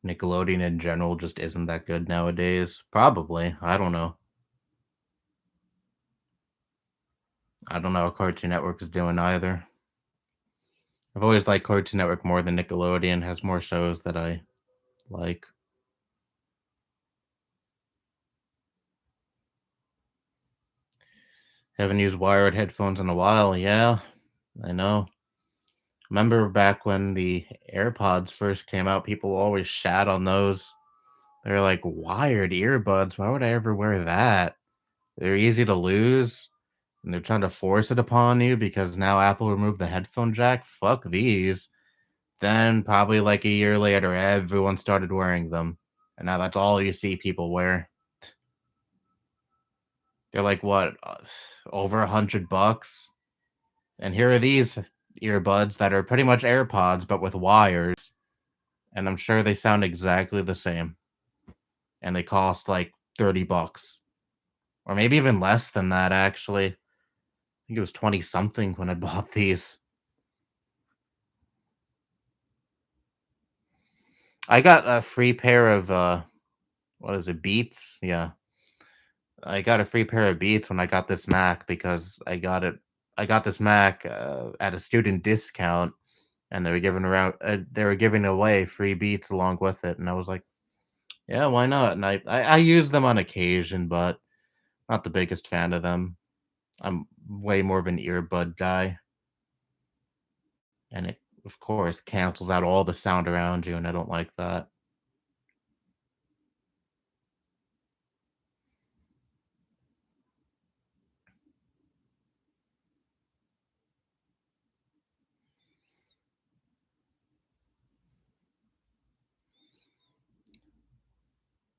Nickelodeon in general just isn't that good nowadays. Probably. I don't know. I don't know how Cartoon Network is doing either. I've always liked Cartoon Network more than Nickelodeon. Has more shows that I like. Haven't used wired headphones in a while. Yeah, I know. Remember back when the AirPods first came out, people always shat on those. They're like, wired earbuds. Why would I ever wear that? They're easy to lose, and they're trying to force it upon you because now Apple removed the headphone jack. Fuck these. Then, probably like a year later, everyone started wearing them. And now that's all you see people wear. They're like, what, over $100? And here are these earbuds that are pretty much AirPods, but with wires. And I'm sure they sound exactly the same. And they cost like $30. Or maybe even less than that, actually. I think it was 20 something when I bought these. I got a free pair of what is it, Beats? Yeah. I got a free pair of Beats when I got this Mac because I got this Mac at a student discount, and they were giving away free Beats along with it, and I was like, yeah, why not? And I use them on occasion, but not the biggest fan of them. I'm way more of an earbud guy, and it of course cancels out all the sound around you, and I don't like that.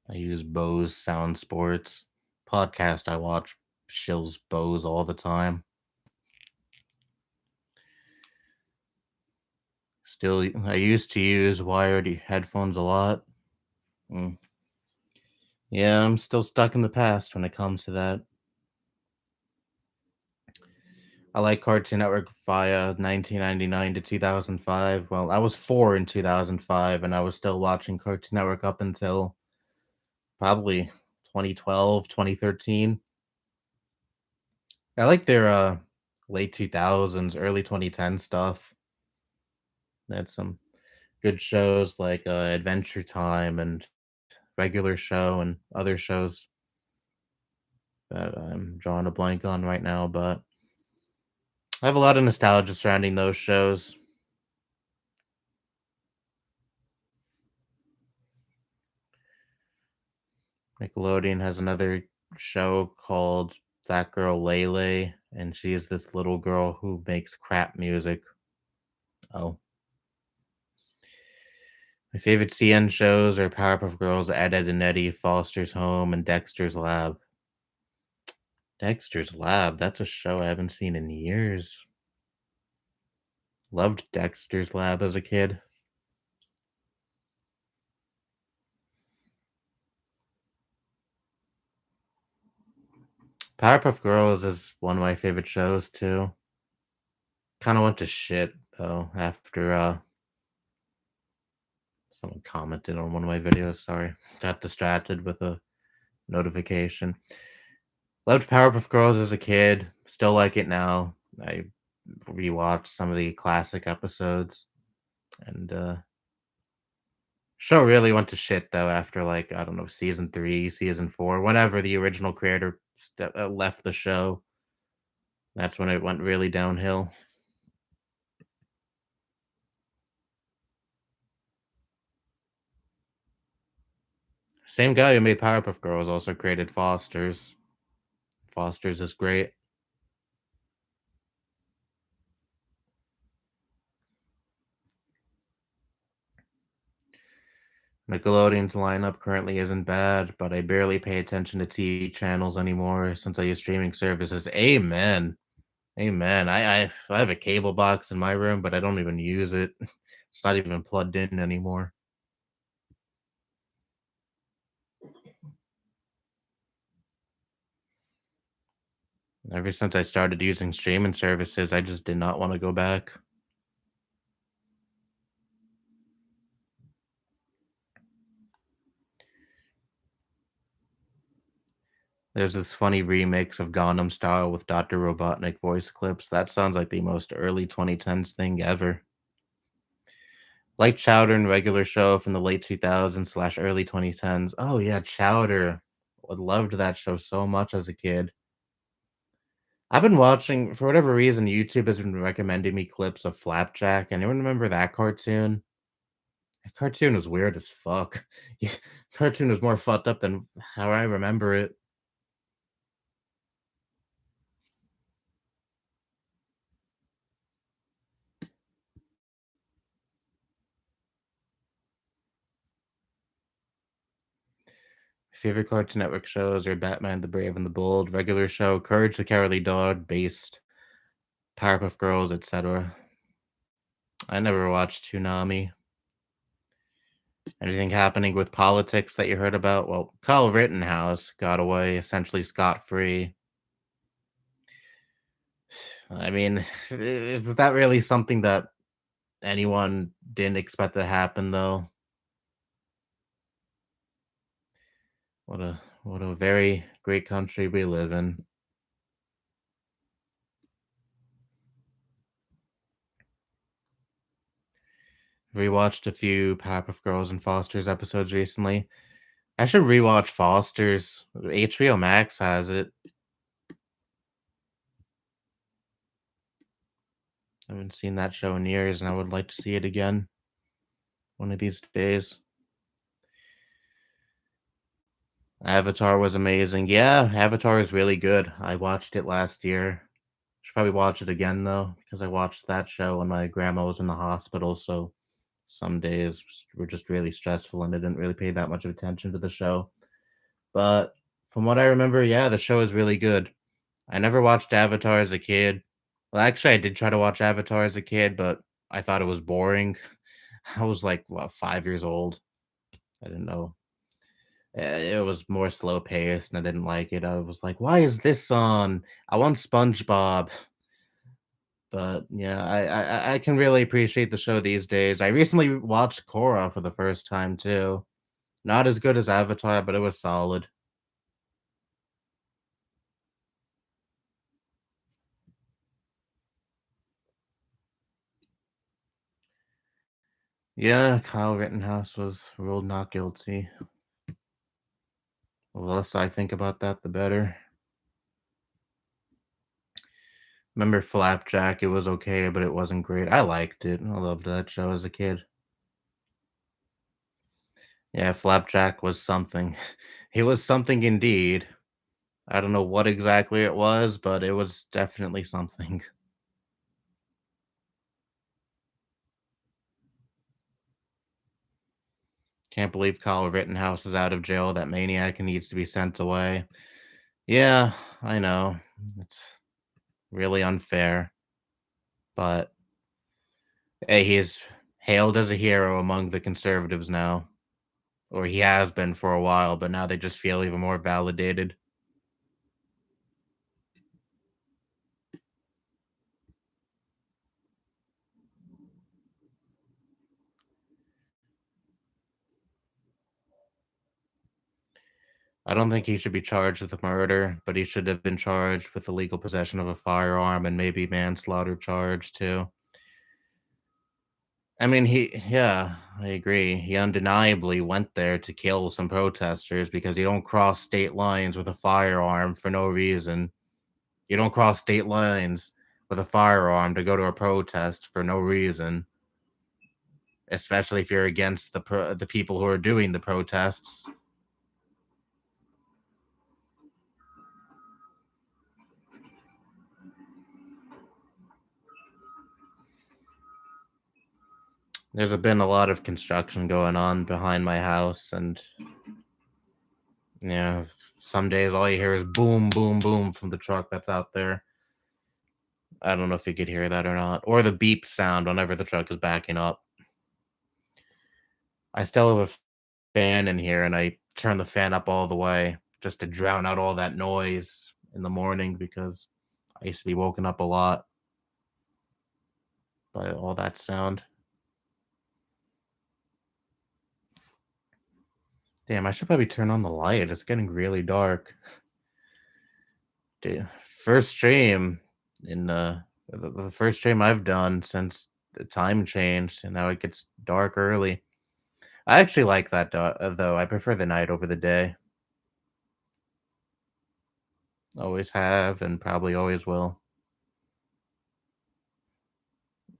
I use Bose Sound Sports. Podcast I watch shills Bose all the time. Still, I used to use wired headphones a lot. Mm. Yeah, I'm still stuck in the past when it comes to that. I like Cartoon Network via 1999 to 2005. Well, I was 4 in 2005, and I was still watching Cartoon Network up until probably 2012, 2013. I like their late 2000s, early 2010 stuff. They had some good shows like Adventure Time and Regular Show and other shows that I'm drawing a blank on right now, but I have a lot of nostalgia surrounding those shows. Nickelodeon has another show called That Girl Lele, and she is this little girl who makes crap music. Oh, my favorite CN shows are Powerpuff Girls, Ed, Ed and Eddie, Foster's Home, and Dexter's Lab. Dexter's Lab, that's a show I haven't seen in years. Loved Dexter's Lab as a kid. Powerpuff Girls is one of my favorite shows too. Kind of went to shit though after someone commented on one of my videos. Sorry, got distracted with a notification. Loved Powerpuff Girls as a kid. Still like it now. I rewatched some of the classic episodes, and show really went to shit though after like I don't know season 3, season 4, whenever the original creator left the show. That's when it went really downhill. Same guy who made Powerpuff Girls also created Foster's. Foster's is great. Nickelodeon's lineup currently isn't bad, but I barely pay attention to TV channels anymore since I use streaming services. Amen. Amen. I have a cable box in my room, but I don't even use it. It's not even plugged in anymore. Ever since I started using streaming services, I just did not want to go back. There's this funny remix of Gangnam Style with Dr. Robotnik voice clips. That sounds like the most early 2010s thing ever. Like Chowder and Regular Show from the late 2000s slash early 2010s. Oh yeah, Chowder. I loved that show so much as a kid. I've been watching for whatever reason, YouTube has been recommending me clips of Flapjack. Anyone remember that cartoon? That cartoon was weird as fuck. Yeah, cartoon was more fucked up than how I remember it. Favorite Cartoon Network shows are Batman the Brave and the Bold, Regular Show, Courage the Cowardly Dog, Based, Powerpuff Girls, etc. I never watched Toonami. Anything happening with politics that you heard about? Well, Kyle Rittenhouse got away essentially scot-free. I mean, is that really something that anyone didn't expect to happen, though? What a very great country we live in. Rewatched a few Powerpuff Girls and Foster's episodes recently. I should rewatch Foster's. HBO Max has it. I haven't seen that show in years, and I would like to see it again one of these days. Avatar was amazing. Yeah, Avatar is really good. I watched it last year. Should probably watch it again though, because I watched that show when my grandma was in the hospital. So some days were just really stressful, and I didn't really pay that much of attention to the show. But from what I remember, yeah, the show is really good. I never watched Avatar as a kid. Well, actually, I did try to watch Avatar as a kid, but I thought it was boring. I was like, what, 5 years old. I didn't know. It was more slow paced, and I didn't like it. I was like, why is this on? I want SpongeBob. But yeah, I can really appreciate the show these days. I recently watched Korra for the first time too. Not as good as Avatar, but it was solid. Yeah, Kyle Rittenhouse was ruled not guilty. The less I think about that, the better. Remember Flapjack? It was okay, but it wasn't great. I liked it. I loved that show as a kid. Yeah, Flapjack was something. He was something indeed. I don't know what exactly it was, but it was definitely something. Can't believe Kyle Rittenhouse is out of jail. That maniac needs to be sent away. Yeah, I know. It's really unfair. But hey, he is hailed as a hero among the conservatives now. Or he has been for a while, but now they just feel even more validated. I don't think he should be charged with murder, but he should have been charged with illegal possession of a firearm and maybe manslaughter charge too. I mean, yeah, I agree. He undeniably went there to kill some protesters because you don't cross state lines with a firearm for no reason. You don't cross state lines with a firearm to go to a protest for no reason, especially if you're against the people who are doing the protests. Been a lot of construction going on behind my house, and yeah, some days all you hear is boom, boom, boom from the truck that's out there. I don't know if you could hear that or not, or the beep sound whenever the truck is backing up. I still have a fan in here, and I turn the fan up all the way just to drown out all that noise in the morning because I used to be woken up a lot by all that sound. Damn, I should probably turn on the light. It's getting really dark. Dude, first stream in the first stream I've done since the time changed, and now it gets dark early. I actually like that though. I prefer the night over the day. Always have, and probably always will.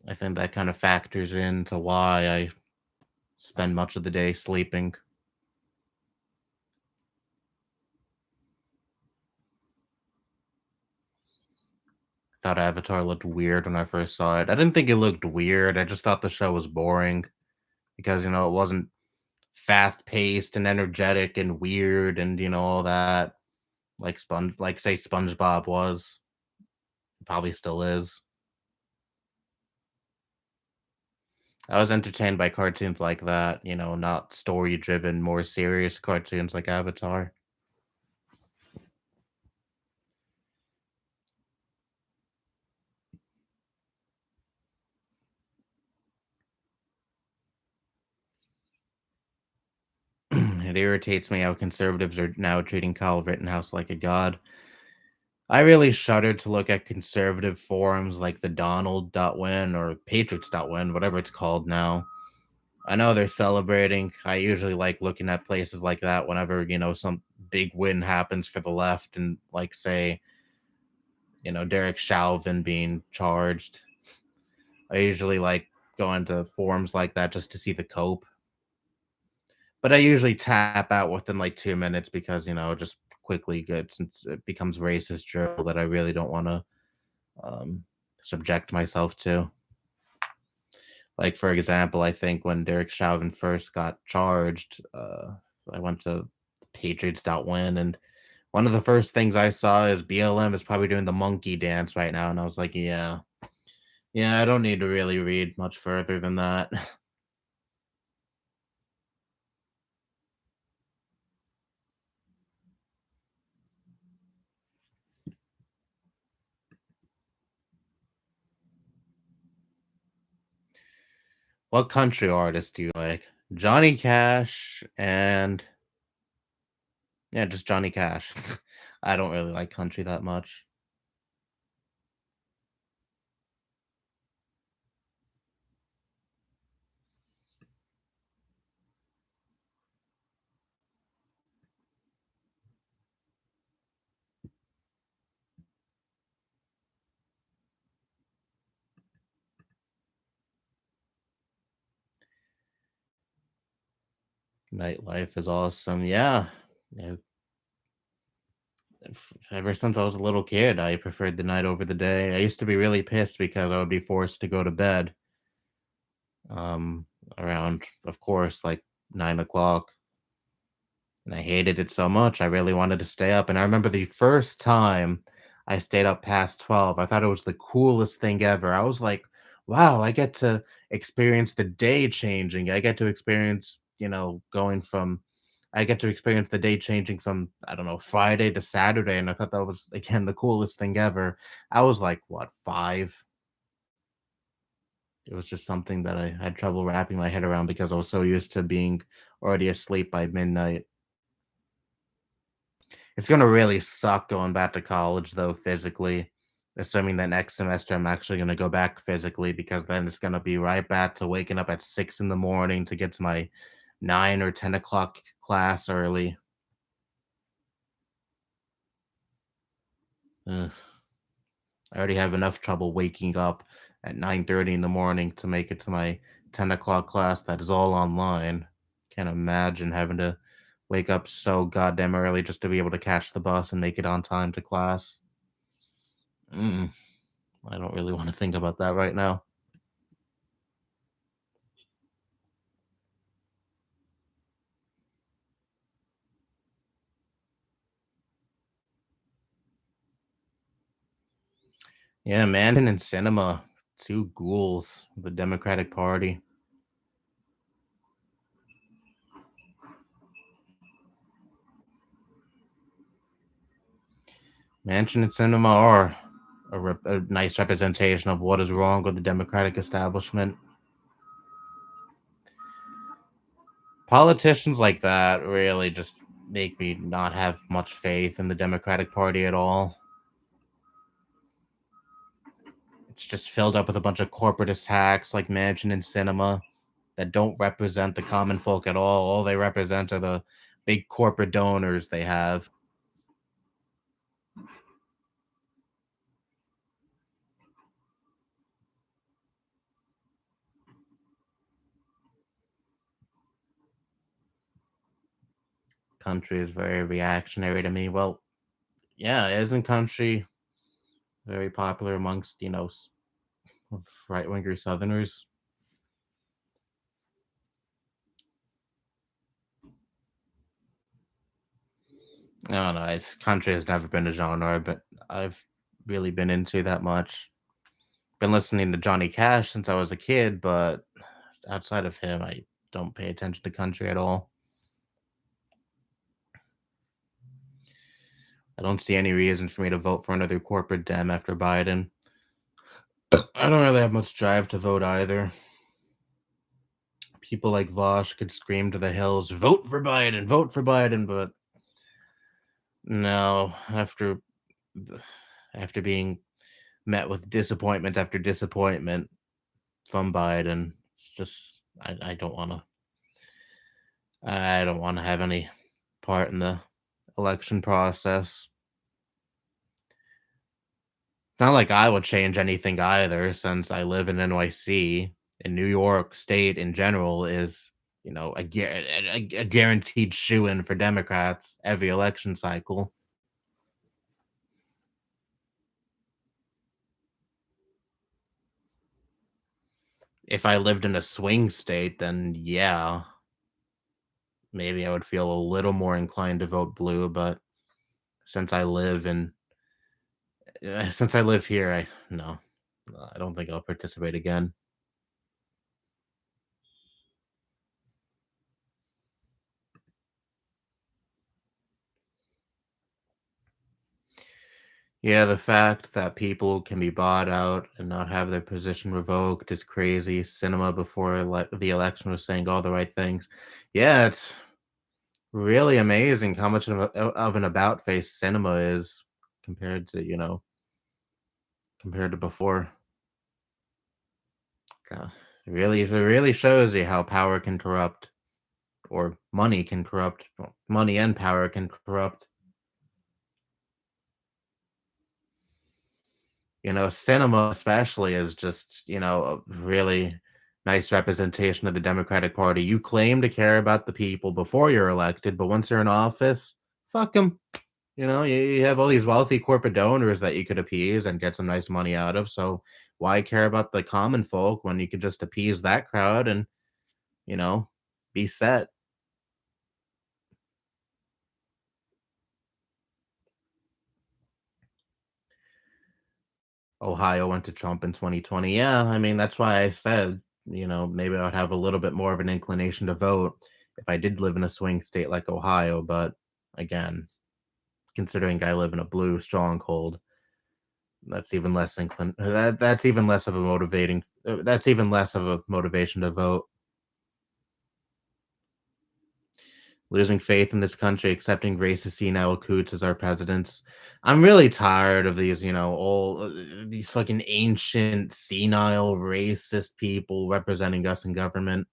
I think that kind of factors into why I spend much of the day sleeping. Thought Avatar looked weird when I first saw it. I didn't think it looked weird. I just thought the show was boring because it wasn't fast paced and energetic and weird and all that like say SpongeBob was. Probably still is. I was entertained by cartoons like that, not story driven, more serious cartoons like Avatar. It irritates me how conservatives are now treating Kyle Rittenhouse like a god. I really shudder to look at conservative forums like the Donald.win or Patriots.win, whatever it's called now. I know they're celebrating. I usually like looking at places like that whenever, some big win happens for the left and like say, Derek Chauvin being charged. I usually like going to forums like that just to see the cope. But I usually tap out within like 2 minutes because, it just quickly gets it becomes racist drill that I really don't want to um, subject myself to. Like, for example, I think when Derek Chauvin first got charged, I went to Patriots.win, and one of the first things I saw is BLM is probably doing the monkey dance right now. And I was like, yeah, I don't need to really read much further than that. What country artist do you like? Johnny Cash and yeah, just Johnny Cash. I don't really like country that much. Nightlife is awesome. Yeah. Yeah, ever since I was a little kid, I preferred the night over the day. I used to be really pissed because I would be forced to go to bed um around, of course, like 9 o'clock. And I hated it so much. I really wanted to stay up. And I remember the first time I stayed up past 12, I thought it was the coolest thing ever. I was like, wow, I get to experience the day changing. I get to experience, going from, I get to experience the day changing from, I don't know, Friday to Saturday. And I thought that was, again, the coolest thing ever. I was like, what, 5? It was just something that I had trouble wrapping my head around because I was so used to being already asleep by midnight. It's gonna really suck going back to college though, physically, assuming that next semester I'm actually gonna go back physically because then it's gonna be right back to waking up at 6 in the morning to get to my 9 or 10 o'clock class early. Ugh, I already have enough trouble waking up at 9:30 in the morning to make it to my 10 o'clock class that is all online. Can't imagine having to wake up so goddamn early just to be able to catch the bus and make it on time to class. Mm. I don't really wanna think about that right now. Yeah, Mandarin and Cinema, 2 ghouls, the Democratic Party. Manchin and Cinema are a nice representation of what is wrong with the Democratic establishment. Politicians like that really just make me not have much faith in the Democratic Party at all. It's just filled up with a bunch of corporatist hacks like Manchin and Cinema that don't represent the common folk at all. All they represent are the big corporate donors they have. Country is very reactionary to me. Well, yeah, isn't country very popular amongst, right winger Southerners? I don't know. Country has never been a genre, but I've really been into that much. Been listening to Johnny Cash since I was a kid, but outside of him, I don't pay attention to country at all. I don't see any reason for me to vote for another corporate Dem after Biden. I don't really have much drive to vote either. People like Vosh could scream to the hills, vote for Biden, but no, after being met with disappointment after disappointment from Biden, it's just I don't want to have any part in the election process. Not like I would change anything either, since I live in NYC, and New York State in general is, a guaranteed shoe-in for Democrats every election cycle. If I lived in a swing state, then yeah, maybe I would feel a little more inclined to vote blue, but since I live in since I live here, I no, I don't think I'll participate again. Yeah, the fact that people can be bought out and not have their position revoked is crazy. Cinema before the election was saying all the right things. Yeah, it's really amazing how much of an about face cinema is compared to compared to before. It really shows you how power can corrupt, or money can corrupt. Well, money and power can corrupt. Cinema especially is just, really nice representation of the Democratic Party. You claim to care about the people before you're elected, but once you're in office, fuck them. You have all these wealthy corporate donors that you could appease and get some nice money out of. So why care about the common folk when you could just appease that crowd and, you know, be set? Ohio went to Trump in 2020. Yeah, I mean, that's why I said, maybe I would have a little bit more of an inclination to vote if I did live in a swing state like Ohio. But again, considering I live in a blue stronghold, that's even less of a motivation to vote. Losing faith in this country, accepting racist senile coots as our presidents. I'm really tired of these fucking ancient, senile, racist people representing us in government.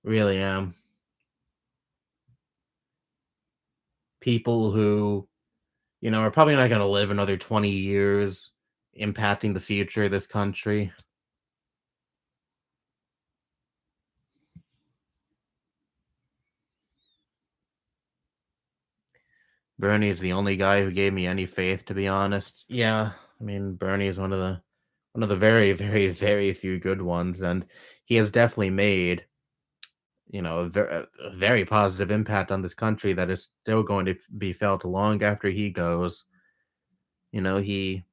Really am. People who, are probably not going to live another 20 years, impacting the future of this country. Bernie is the only guy who gave me any faith, to be honest. Yeah, I mean, Bernie is one of the very, very, very few good ones, and he has definitely made a very positive impact on this country that is still going to be felt long after he goes. He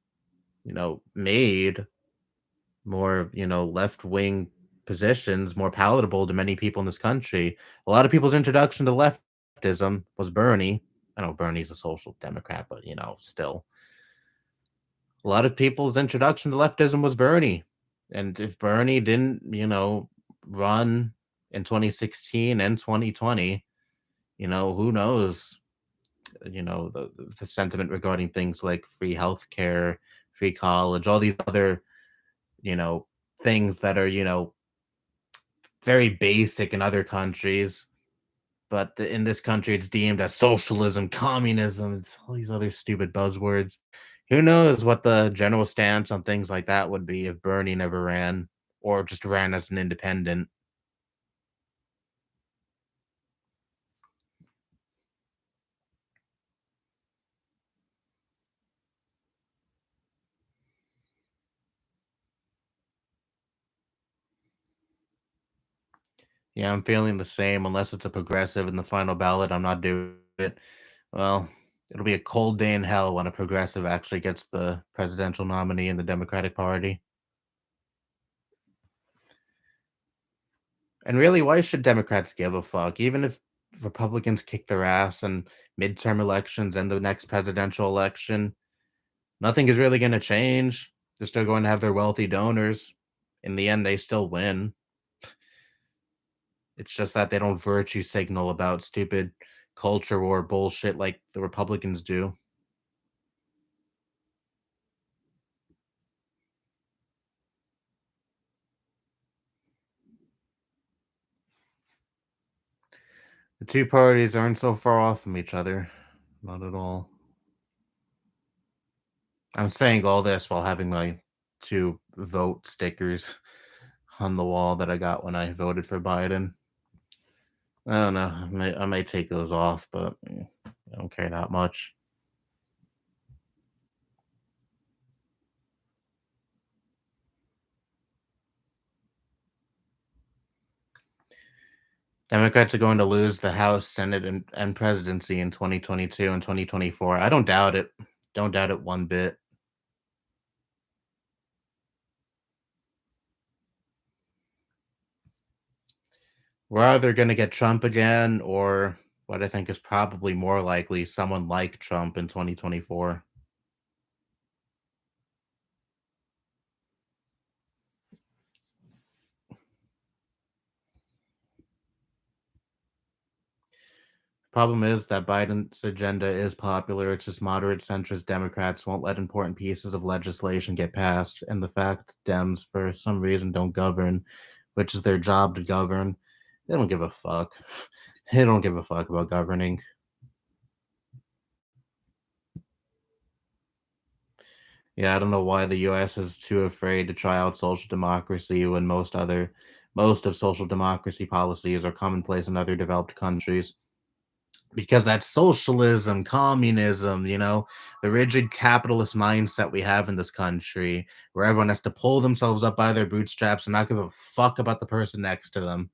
made more left wing positions more palatable to many people in this country. A lot of people's introduction to leftism was Bernie. I know Bernie's a social democrat, but still, a lot of people's introduction to leftism was Bernie. And if Bernie didn't, run in 2016 and 2020, who knows, the sentiment regarding things like free healthcare, free college, all these other, you know, things that are, very basic in other countries, but in this country it's deemed as socialism, communism, it's all these other stupid buzzwords. Who knows what the general stance on things like that would be if Bernie never ran or just ran as an independent. Yeah, I'm feeling the same. Unless it's a progressive in the final ballot, I'm not doing it. Well, it'll be a cold day in hell when a progressive actually gets the presidential nominee in the Democratic Party. And really, why should Democrats give a fuck? Even if Republicans kick their ass in midterm elections and the next presidential election, nothing is really going to change. They're still going to have their wealthy donors. In the end, they still win. It's just that they don't virtue signal about stupid culture war bullshit like the Republicans do. The two parties aren't so far off from each other. Not at all. I'm saying all this while having my two vote stickers on the wall that I got when I voted for Biden. I don't know. I may take those off, but I don't care that much. Democrats are going to lose the House, Senate, and presidency in 2022 and 2024. I don't doubt it. Don't doubt it one bit. We're either going to get Trump again or what I think is probably more likely someone like Trump in 2024. Problem is that Biden's agenda is popular. It's just moderate centrist Democrats won't let important pieces of legislation get passed. And the fact Dems, for some reason, don't govern, which is their job to govern, they don't give a fuck. They don't give a fuck about governing. Yeah, I don't know why the US is too afraid to try out social democracy when most of social democracy policies are commonplace in other developed countries. Because that's socialism, communism, the rigid capitalist mindset we have in this country, where everyone has to pull themselves up by their bootstraps and not give a fuck about the person next to them.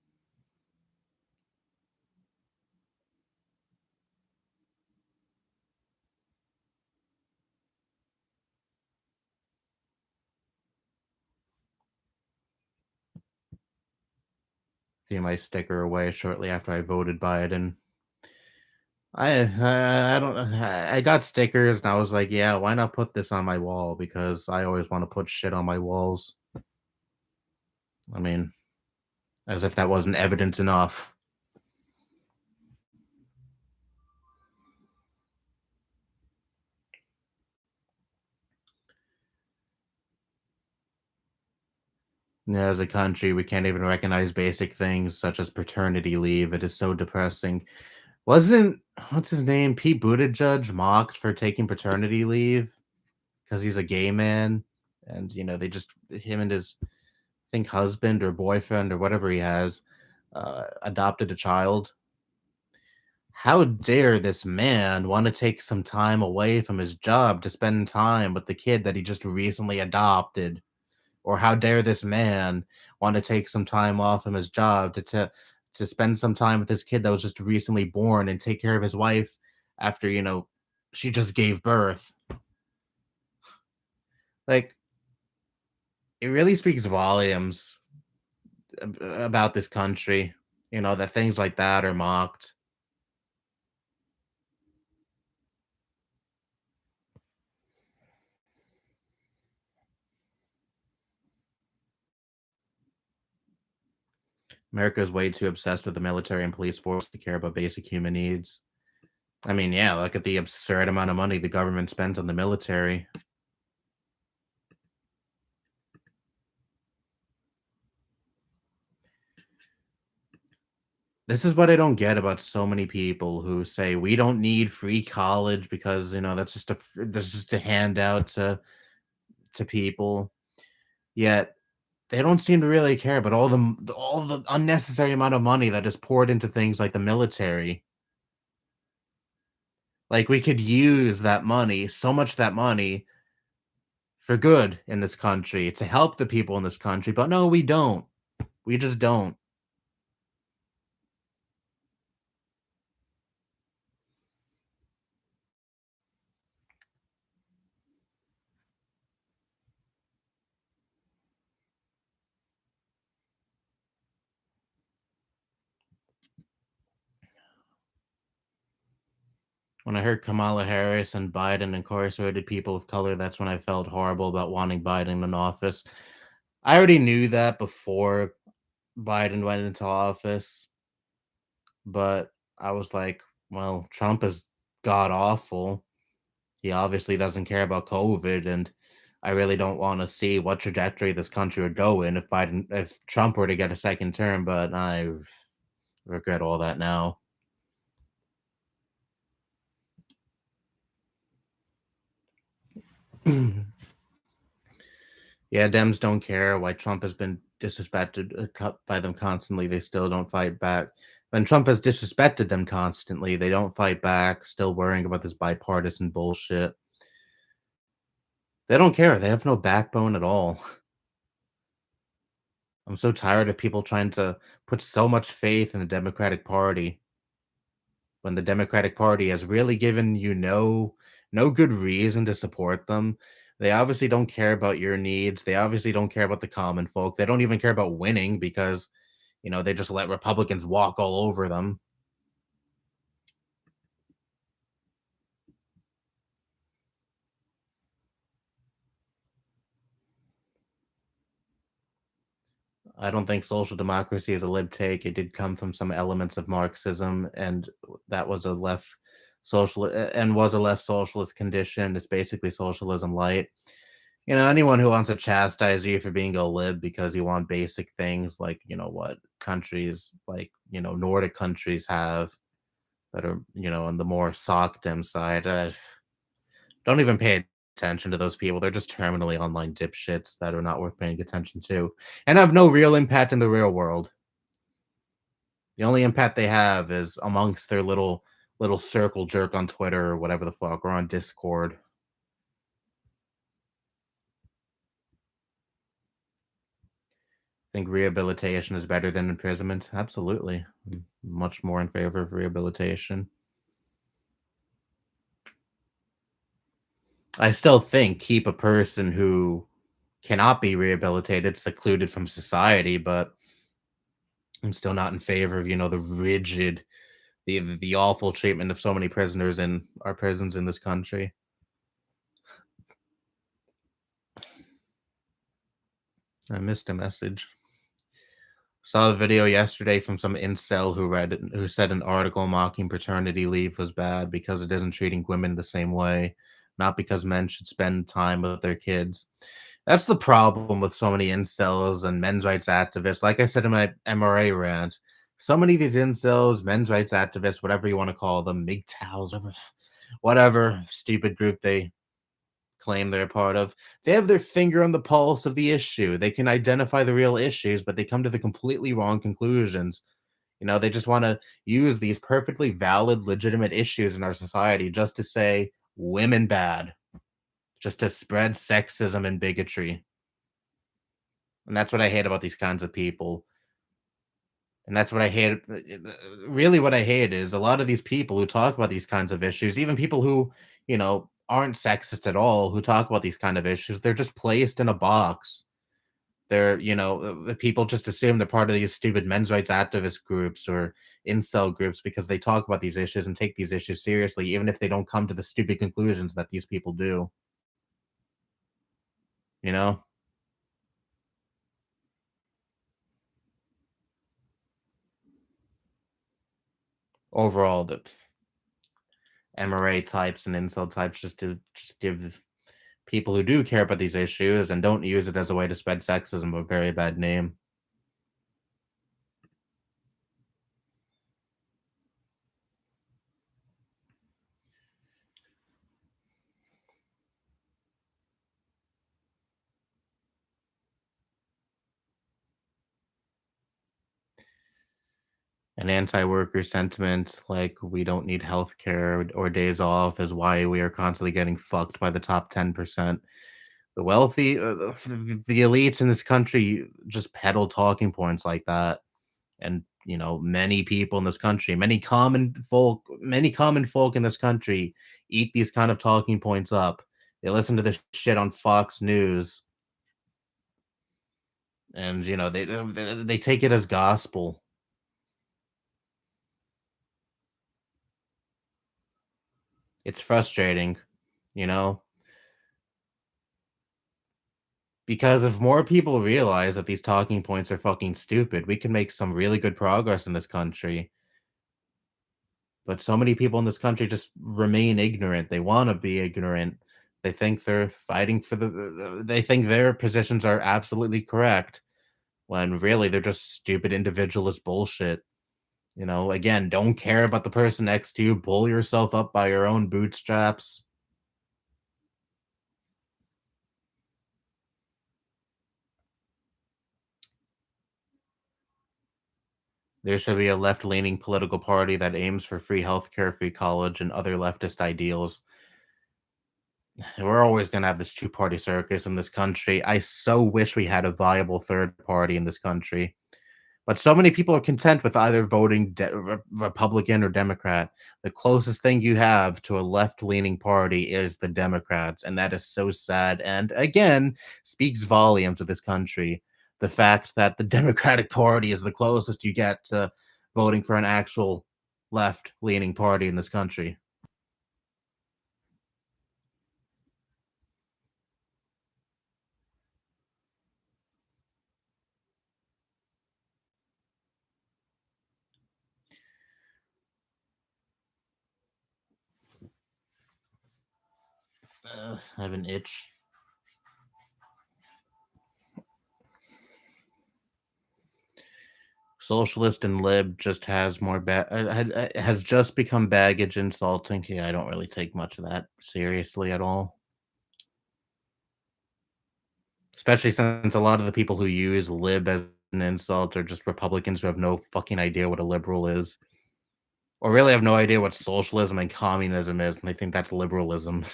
Threw my sticker away shortly after I voted Biden. I don't I got stickers and I was like, yeah, why not put this on my wall? Because I always want to put shit on my walls. I mean, as if that wasn't evident enough. Yeah, as a country, we can't even recognize basic things such as paternity leave. It is so depressing. Wasn't what's his name? Pete Buttigieg mocked for taking paternity leave because he's a gay man, and they just him and his think husband or boyfriend or whatever he has adopted a child. How dare this man want to take some time away from his job to spend time with the kid that he just recently adopted? Or how dare this man want to take some time off from his job to spend some time with this kid that was just recently born and take care of his wife after, she just gave birth. Like, it really speaks volumes about this country, that things like that are mocked. America is way too obsessed with the military and police force to care about basic human needs. I mean, yeah, look at the absurd amount of money the government spends on the military. This is what I don't get about so many people who say we don't need free college because that's just a handout to people. Yet they don't seem to really care about all the unnecessary amount of money that is poured into things like the military. Like we could use that money, so much of that money for good in this country to help the people in this country, but no, we don't. We just don't. When I heard Kamala Harris and Biden incarcerated people of color, that's when I felt horrible about wanting Biden in office. I already knew that before Biden went into office, but I was like, well, Trump is god awful. He obviously doesn't care about COVID, and I really don't want to see what trajectory this country would go in if Trump were to get a second term, but I regret all that now. Yeah, Dems don't care why Trump has been disrespected by them constantly. They still don't fight back. When Trump has disrespected them constantly, they don't fight back, still worrying about this bipartisan bullshit. They don't care. They have no backbone at all. I'm so tired of people trying to put so much faith in the Democratic Party when the Democratic Party has really given you no good reason to support them. They obviously don't care about your needs. They obviously don't care about the common folk. They don't even care about winning because they just let Republicans walk all over them. I don't think social democracy is a lib take. It did come from some elements of Marxism, and that was a left was a left socialist condition. It's basically socialism light. Anyone who wants to chastise you for being a lib because you want basic things like, what countries like, Nordic countries have that are, on the more SOCDEM side, don't even pay attention to those people. They're just terminally online dipshits that are not worth paying attention to and have no real impact in the real world. The only impact they have is amongst their little circle jerk on Twitter or whatever the fuck, or on Discord. Think rehabilitation is better than imprisonment? Absolutely. Much more in favor of rehabilitation. I still think keep a person who cannot be rehabilitated secluded from society, but I'm still not in favor of, the rigid, the awful treatment of so many prisoners in our prisons in this country. I missed a message. Saw a video yesterday from some incel who said an article mocking paternity leave was bad because it isn't treating women the same way, not because men should spend time with their kids. That's the problem with so many incels and men's rights activists. Like I said in my MRA rant, so many of these incels, men's rights activists, whatever you want to call them, MGTOWs, whatever stupid group they claim they're a part of, they have their finger on the pulse of the issue. They can identify the real issues, but they come to the completely wrong conclusions. They just want to use these perfectly valid, legitimate issues in our society just to say women bad, just to spread sexism and bigotry. And that's what I hate about these kinds of people. And that's what I hate. Really, what I hate is a lot of these people who talk about these kinds of issues, even people who, aren't sexist at all, who talk about these kind of issues, they're just placed in a box. People just assume they're part of these stupid men's rights activist groups or incel groups because they talk about these issues and take these issues seriously, even if they don't come to the stupid conclusions that these people do. You know, overall, the MRA types and incel types just give people who do care about these issues and don't use it as a way to spread sexism a very bad name. An anti-worker sentiment like we don't need health care or days off is why we are constantly getting fucked by the top 10%. The wealthy, the elites in this country just peddle talking points like that. And, many people in this country, many common folk in this country eat these kind of talking points up. They listen to this shit on Fox News and, they take it as gospel. It's frustrating, you know? Because if more people realize that these talking points are fucking stupid, we can make some really good progress in this country. But so many people in this country just remain ignorant. They want to be ignorant. They think they're fighting for they think their positions are absolutely correct when really they're just stupid individualist bullshit. Again, don't care about the person next to you. Pull yourself up by your own bootstraps. There should be a left-leaning political party that aims for free healthcare, free college, and other leftist ideals. We're always going to have this two-party circus in this country. I so wish we had a viable third party in this country. But so many people are content with either voting Republican or Democrat. The closest thing you have to a left-leaning party is the Democrats, and that is so sad. And again, speaks volumes of this country. The fact that the Democratic Party is the closest you get to voting for an actual left-leaning party in this country. I have an itch. Socialist and lib just has just become baggage insulting. Yeah, I don't really take much of that seriously at all. especially since a lot of the people who use lib as an insult are just Republicans who have no fucking idea what a liberal is, or really have no idea what socialism and communism is, and they think that's liberalism.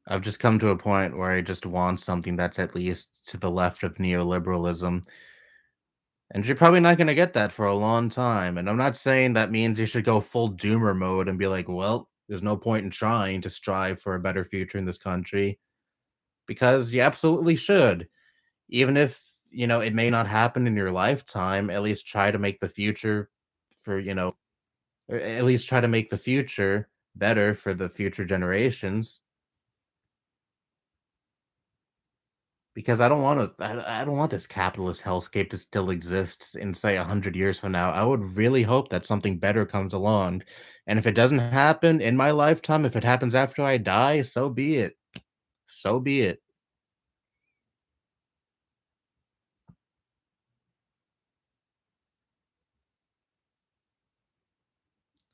I've just come to a point where I just want something that's at least to the left of neoliberalism, and you're probably not gonna get that for a long time, and I'm not saying that means you should go full doomer mode and be like, "Well, there's no point in trying to strive for a better future in this country," because you absolutely should. Even if, it may not happen in your lifetime, at least try to make the future for, or at least try to make the future better for the future generations. Because I don't want this capitalist hellscape to still exist in, say, 100 years from now. I would really hope that something better comes along. And if it doesn't happen in my lifetime, if it happens after I die, so be it. So be it.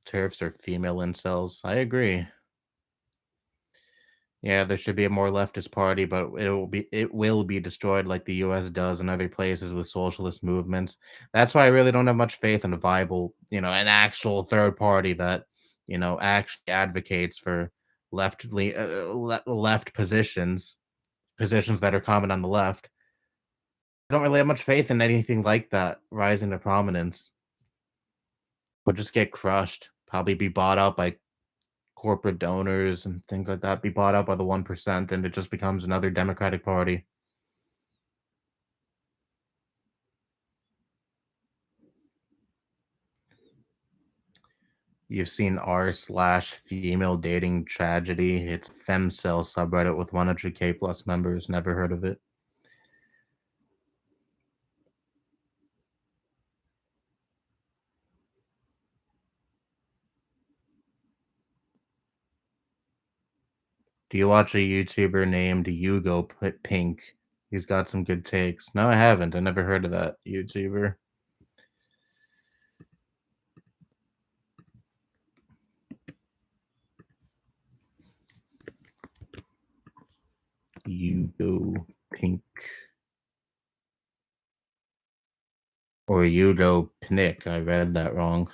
Tariffs are female incels. I agree. Yeah, there should be a more leftist party, but it will be destroyed like the US does in other places with socialist movements. That's why I really don't have much faith in a viable, an actual third party that, actually advocates for left positions that are common on the left. I don't really have much faith in anything like that rising to prominence. Would just get crushed, probably be bought out by corporate donors and things like that, be bought out by the 1%, and it just becomes another Democratic Party. You've seen r/female dating tragedy. It's femcel subreddit with 100K plus members. Never heard of it. Do you watch a YouTuber named Yugo Pink? He's got some good takes. No, I haven't. I never heard of that YouTuber. Yugo Pink. Or Yugo Pnick. I read that wrong.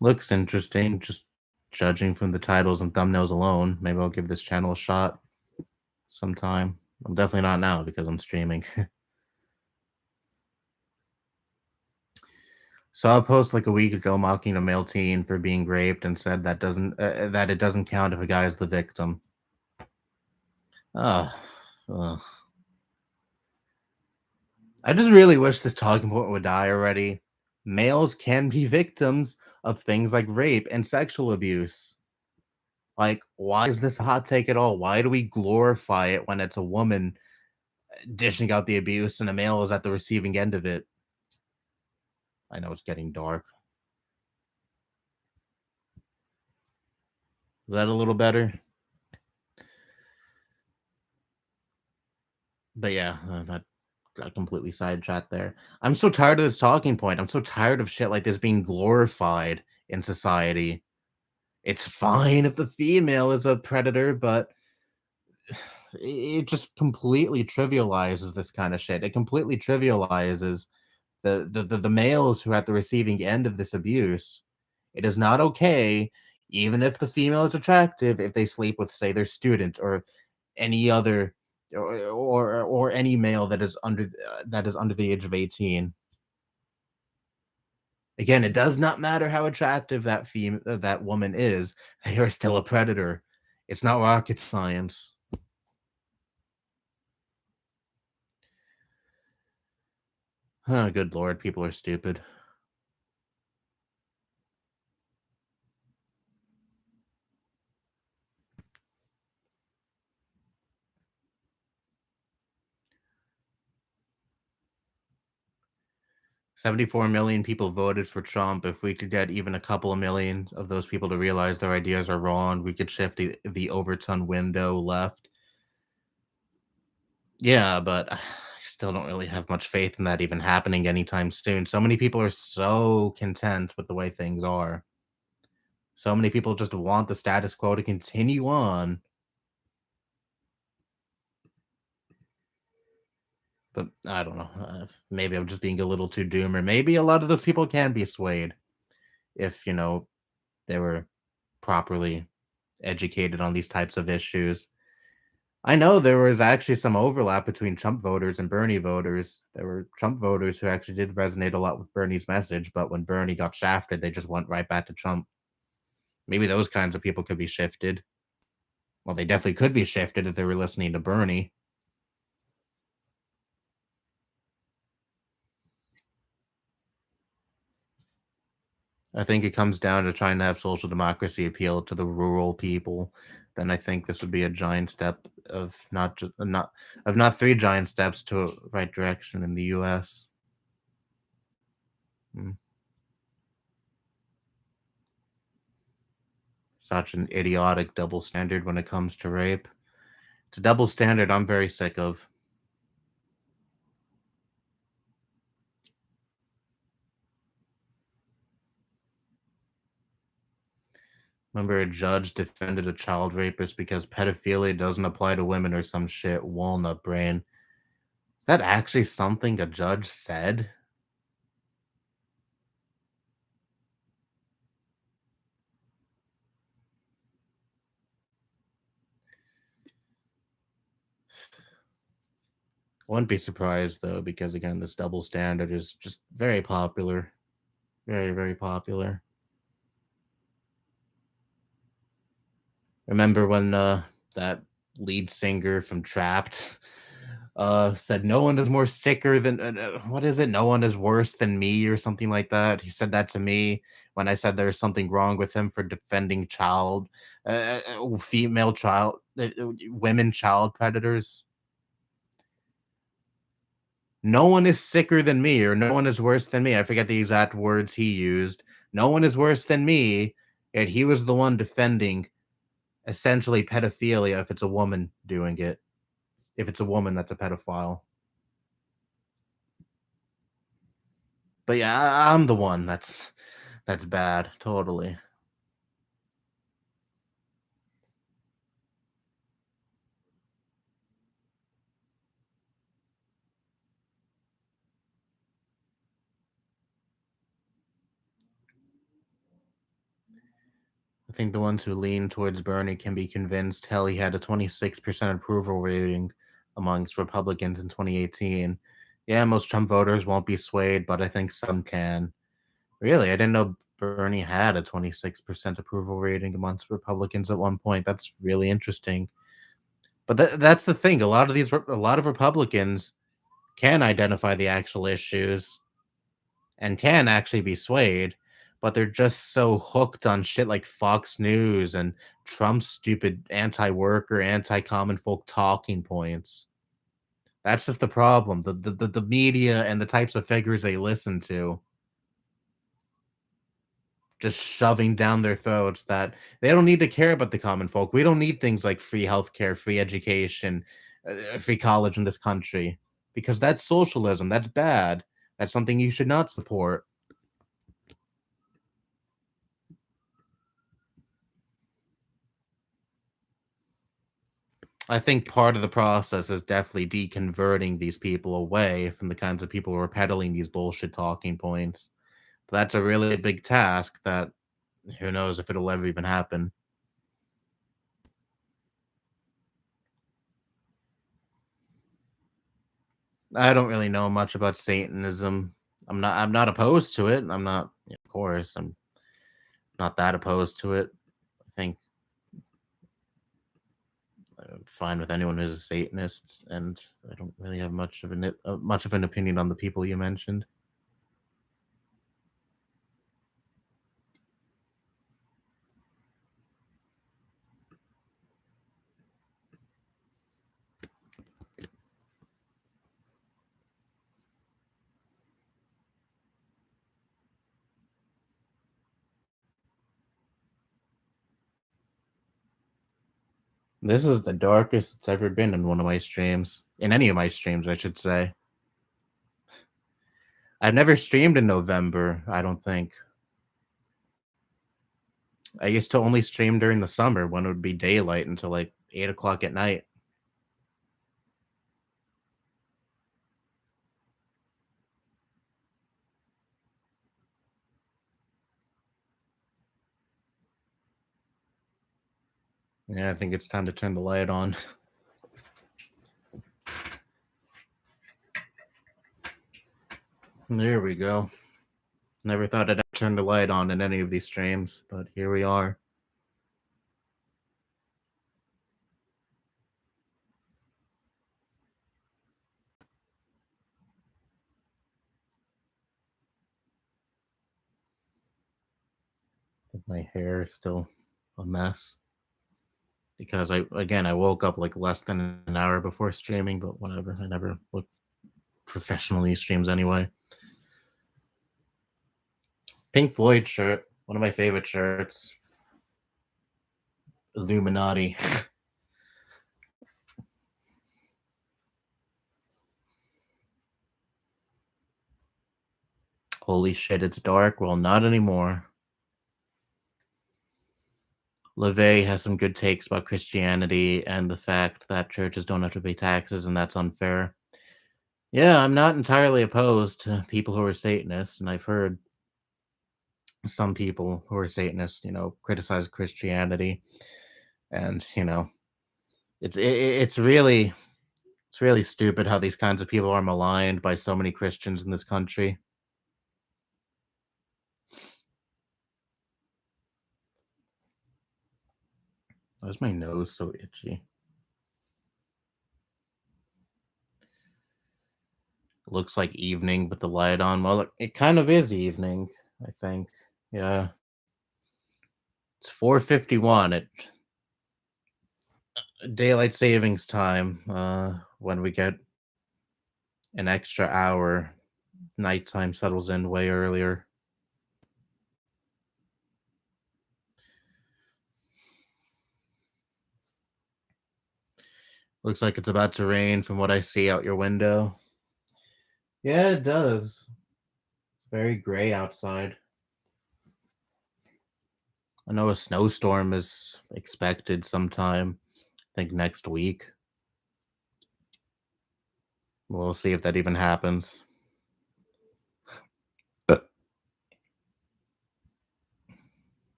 Looks interesting, just judging from the titles and thumbnails alone. Maybe I'll give this channel a shot sometime. I'm definitely not now because I'm streaming. Saw a post like a week ago mocking a male teen for being raped and said that it doesn't count if a guy is the victim. Ugh. Ugh. I just really wish this talking point would die already. Males can be victims of things like rape and sexual abuse. Like, why is this a hot take at all? Why do we glorify it when it's a woman dishing out the abuse and a male is at the receiving end of it? I know it's getting dark. Is that a little better? But yeah, that got completely sidetracked there. I'm so tired of this talking point. I'm so tired of shit like this being glorified in society. It's fine if the female is a predator, but it just completely trivializes this kind of shit. It completely trivializes the males who are at the receiving end of this abuse. It is not okay, even if the female is attractive, if they sleep with, say, their student or any other or any male that is under the age of 18. Again, it does not matter how attractive that woman is, they are still a predator. It's not rocket science. Oh, good lord, people are stupid. 74 million people voted for Trump. If we could get even a couple of million of those people to realize their ideas are wrong, we could shift the Overton window left. Yeah, but still don't really have much faith in that even happening anytime soon. So many people are so content with the way things are. So many people just want the status quo to continue on. But I don't know. Maybe I'm just being a little too doomer. Maybe a lot of those people can be swayed if, they were properly educated on these types of issues. I know there was actually some overlap between Trump voters and Bernie voters. There were Trump voters who actually did resonate a lot with Bernie's message, but when Bernie got shafted, they just went right back to Trump. Maybe those kinds of people could be shifted. Well, they definitely could be shifted if they were listening to Bernie. I think it comes down to trying to have social democracy appeal to the rural people. Then I think this would be a giant step of not three giant steps to a right direction in the U.S. Mm, Such an idiotic double standard when it comes to rape. It's a double standard I'm very sick of. Remember a judge defended a child rapist because pedophilia doesn't apply to women or some shit. Walnut brain. Is that actually something a judge said? I wouldn't be surprised though, because again, this double standard is just very popular. Very, very popular. Remember when that lead singer from Trapped said no one is more sicker than what is it? No one is worse than me or something like that. He said that to me when I said there's something wrong with him for defending female child, women child predators. No one is sicker than me, or no one is worse than me. I forget the exact words he used. No one is worse than me, yet he was the one defending essentially pedophilia if it's a woman doing it. If it's a woman that's a pedophile. But yeah, I'm the one that's bad, totally. I think the ones who lean towards Bernie can be convinced. Hell, he had a 26% approval rating amongst Republicans in 2018. Yeah, most Trump voters won't be swayed, but I think some can. Really? I didn't know Bernie had a 26% approval rating amongst Republicans at one point. That's really interesting. But that's the thing. A lot of Republicans can identify the actual issues and can actually be swayed, but they're just so hooked on shit like Fox News and Trump's stupid anti-worker, anti-common folk talking points. That's just the problem. The media and the types of figures they listen to just shoving down their throats that they don't need to care about the common folk. We don't need things like free healthcare, free education, free college in this country because that's socialism. That's bad. That's something you should not support. I think part of the process is definitely deconverting these people away from the kinds of people who are peddling these bullshit talking points. But that's a really big task that who knows if it'll ever even happen. I don't really know much about Satanism. I'm not opposed to it. Of course, I'm not that opposed to it. I think I'm fine with anyone who's a Satanist, and I don't really have much of an opinion on the people you mentioned. This is the darkest it's ever been in one of my streams. In any of my streams, I should say. I've never streamed in November, I don't think. I used to only stream during the summer when it would be daylight until, like, 8 o'clock at night. Yeah, I think it's time to turn the light on. There we go. Never thought I'd turn the light on in any of these streams, but here we are. My hair is still a mess because I woke up like less than an hour before streaming, but whatever. I never look professional in these streams anyway. Pink Floyd shirt, one of my favorite shirts. Illuminati. Holy shit, it's dark. Well, not anymore. LeVay has some good takes about Christianity and the fact that churches don't have to pay taxes and that's unfair. Yeah, I'm not entirely opposed to people who are Satanists, and I've heard some people who are Satanists, criticize Christianity, and it's really stupid how these kinds of people are maligned by so many Christians in this country. Why is my nose so itchy? It looks like evening with the light on. Well, it kind of is evening, I think. Yeah, it's 4:51 at daylight savings time. When we get an extra hour, nighttime settles in way earlier. Looks like it's about to rain from what I see out your window. Yeah, it does. Very gray outside. I know a snowstorm is expected sometime, I think next week. We'll see if that even happens. Uh,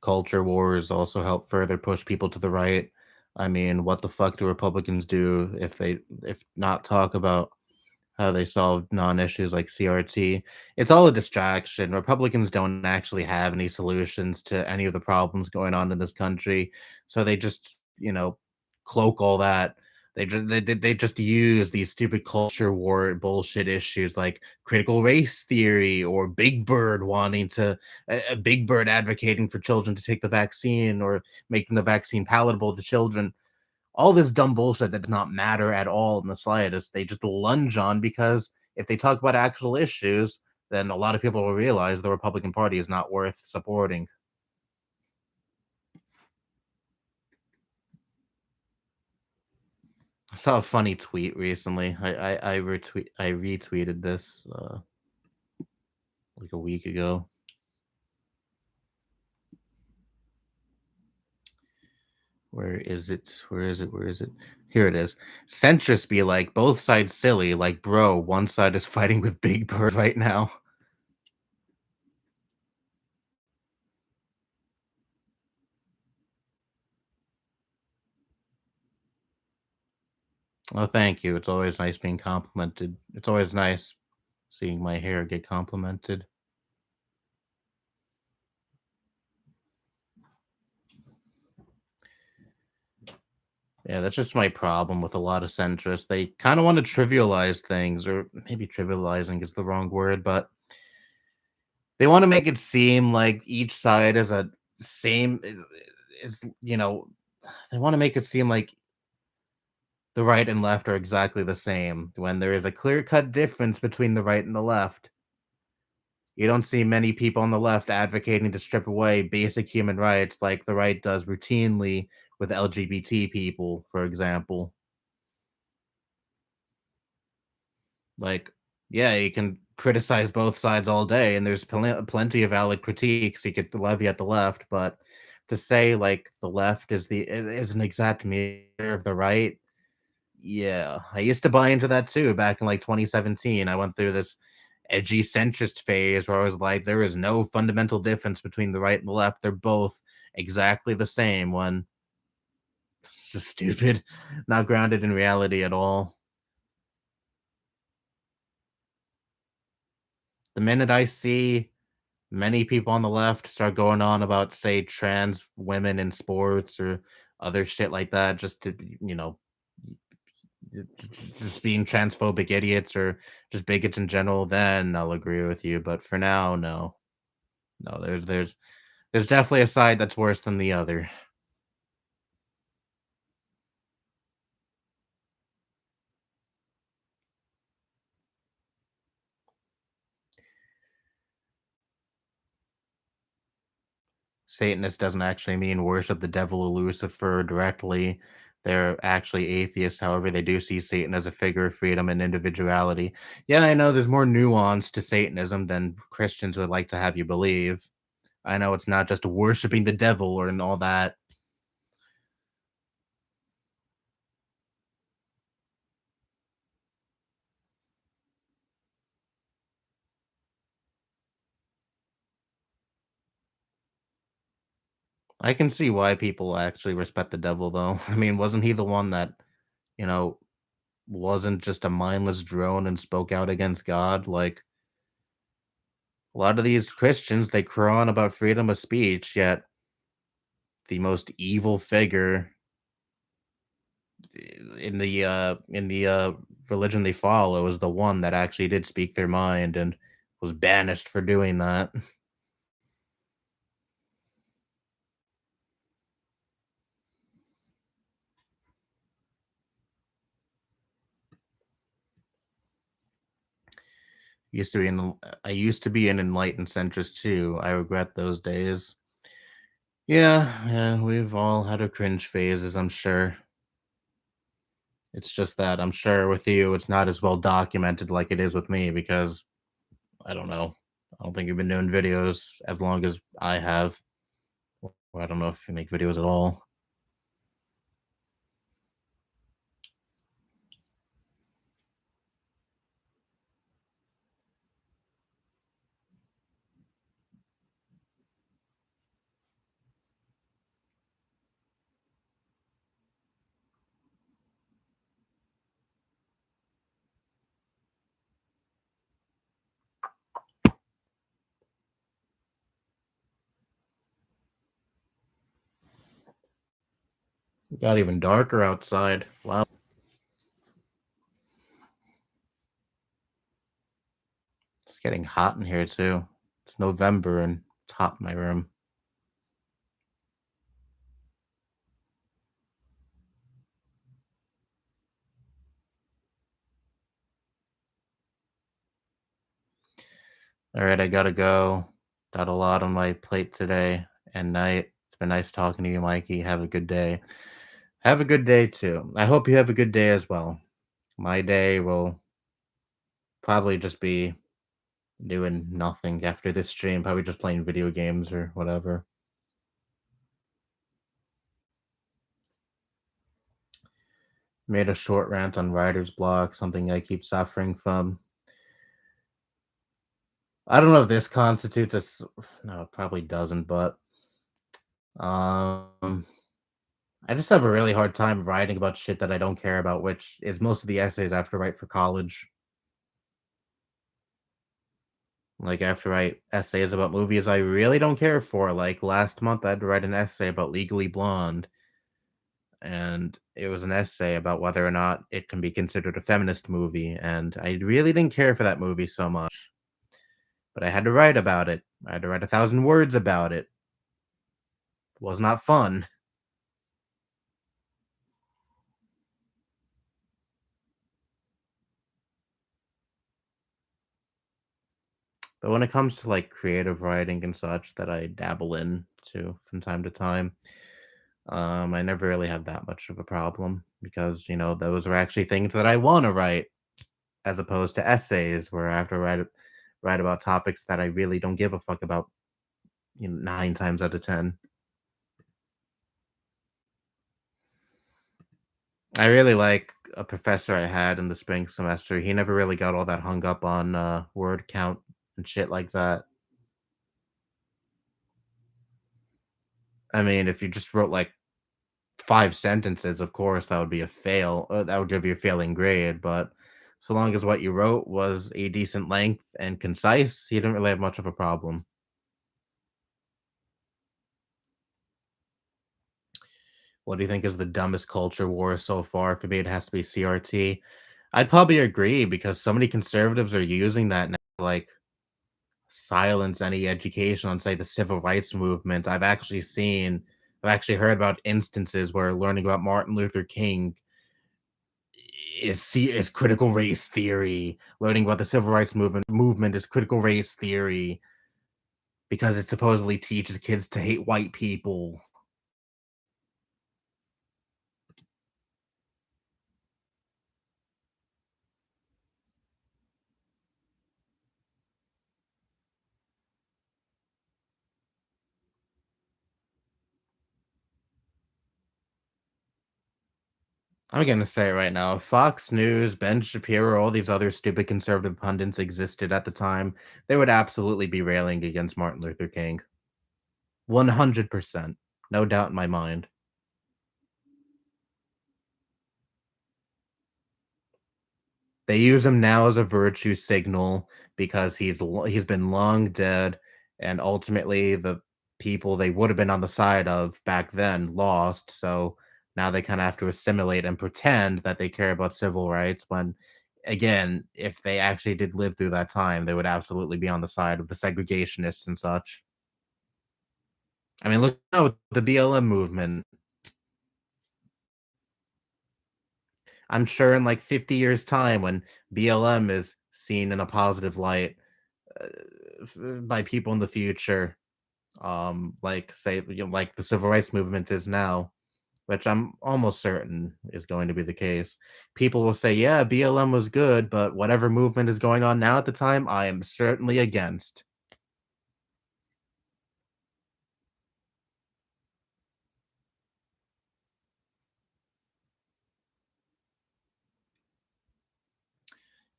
Culture wars also help further push people to the right. I mean, what the fuck do Republicans do if not talk about how they solved non-issues like CRT? It's all a distraction. Republicans don't actually have any solutions to any of the problems going on in this country, so they just, cloak all that. They just use these stupid culture war bullshit issues like critical race theory or Big Bird wanting to a Big Bird advocating for children to take the vaccine or making the vaccine palatable to children, all this dumb bullshit that does not matter at all in the slightest. They just lunge on because if they talk about actual issues, then a lot of people will realize the Republican Party is not worth supporting. I saw a funny tweet recently. I retweeted this like a week ago. Where is it? Where is it? Where is it? Here it is. Centrists be like both sides silly. Like, bro, one side is fighting with Big Bird right now. Oh, thank you. It's always nice being complimented. It's always nice seeing my hair get complimented. Yeah, that's just my problem with a lot of centrists. They kind of want to trivialize things, or maybe trivializing is the wrong word, but they want to make it seem like each side is a same is they want to make it seem like the right and left are exactly the same when there is a clear-cut difference between the right and the left. You don't see many people on the left advocating to strip away basic human rights like the right does routinely with LGBT people, for example. Like, yeah, you can criticize both sides all day, and there's plenty of valid critiques you could levy at the left, but to say like the left is an exact mirror of the right, yeah, I used to buy into that too back in like 2017. I went through this edgy centrist phase where I was like, there is no fundamental difference between the right and the left. They're both exactly the same when it's just stupid, not grounded in reality at all. The minute I see many people on the left start going on about, say, trans women in sports or other shit like that, just to, just being transphobic idiots or just bigots in general, then I'll agree with you. But for now, no, no. There's definitely a side that's worse than the other. Satanist doesn't actually mean worship the devil or Lucifer directly. They're actually atheists. However, they do see Satan as a figure of freedom and individuality. Yeah, I know there's more nuance to Satanism than Christians would like to have you believe. I know it's not just worshiping the devil or and all that. I can see why people actually respect the devil, though. I mean, wasn't he the one that, you know, wasn't just a mindless drone and spoke out against God? Like, a lot of these Christians, they crow on about freedom of speech, yet the most evil figure in the religion they follow is the one that actually did speak their mind and was banished for doing that. Used to be an I used to be an enlightened centrist too. I regret those days. Yeah, yeah, we've all had our cringe phases, I'm sure. It's just that I'm sure with you, it's not as well documented like it is with me because I don't know. I don't think you've been doing videos as long as I have. Or I don't know if you make videos at all. It got even darker outside. Wow. It's getting hot in here too. It's November and it's hot in my room. All right, I gotta go. Got a lot on my plate today and night. It's been nice talking to you, Mikey. Have a good day. Have a good day too. I hope you have a good day as well. My day will probably just be doing nothing after this stream, probably just playing video games or whatever. Made a short rant on writer's block, something I keep suffering from. I don't know if this constitutes no, it probably doesn't, but um I just have a really hard time writing about shit that I don't care about, which is most of the essays I have to write for college. Like, I have to write essays about movies I really don't care for. Like, last month, I had to write an essay about Legally Blonde, and it was an essay about whether or not it can be considered a feminist movie, and I really didn't care for that movie so much, but I had to write about it. I had to write 1,000 words about it. It was not fun. But when it comes to, like, creative writing and such that I dabble in too from time to time, I never really have that much of a problem because, those are actually things that I wanna write. as opposed to essays where I have to write about topics that I really don't give a fuck about, 9 times out of 10. I really like a professor I had in the spring semester. He never really got all that hung up on, word count and shit like that. I mean, if you just wrote, like, 5 sentences, of course, that would be a fail, that would give you a failing grade, but so long as what you wrote was a decent length and concise, he didn't really have much of a problem. What do you think is the dumbest culture war so far? For me, it has to be CRT. I'd probably agree because so many conservatives are using that now, to, like, silence any education on, say, the civil rights movement. I've actually heard about instances where learning about Martin Luther King is critical race theory. Learning about the civil rights movement is critical race theory because it supposedly teaches kids to hate white people. I'm gonna say it right now. Fox News, Ben Shapiro, all these other stupid conservative pundits existed at the time. They would absolutely be railing against Martin Luther King. 100%. No doubt in my mind. They use him now as a virtue signal because he's been long dead, and ultimately the people they would have been on the side of back then lost. So now they kind of have to assimilate and pretend that they care about civil rights when, again, if they actually did live through that time, they would absolutely be on the side of the segregationists and such. I mean, look at the BLM movement. I'm sure in like 50 years' time, when BLM is seen in a positive light, uh, by people in the future, like say, like the civil rights movement is now, which I'm almost certain is going to be the case. People will say, "Yeah, BLM was good, but whatever movement is going on now at the time, I am certainly against."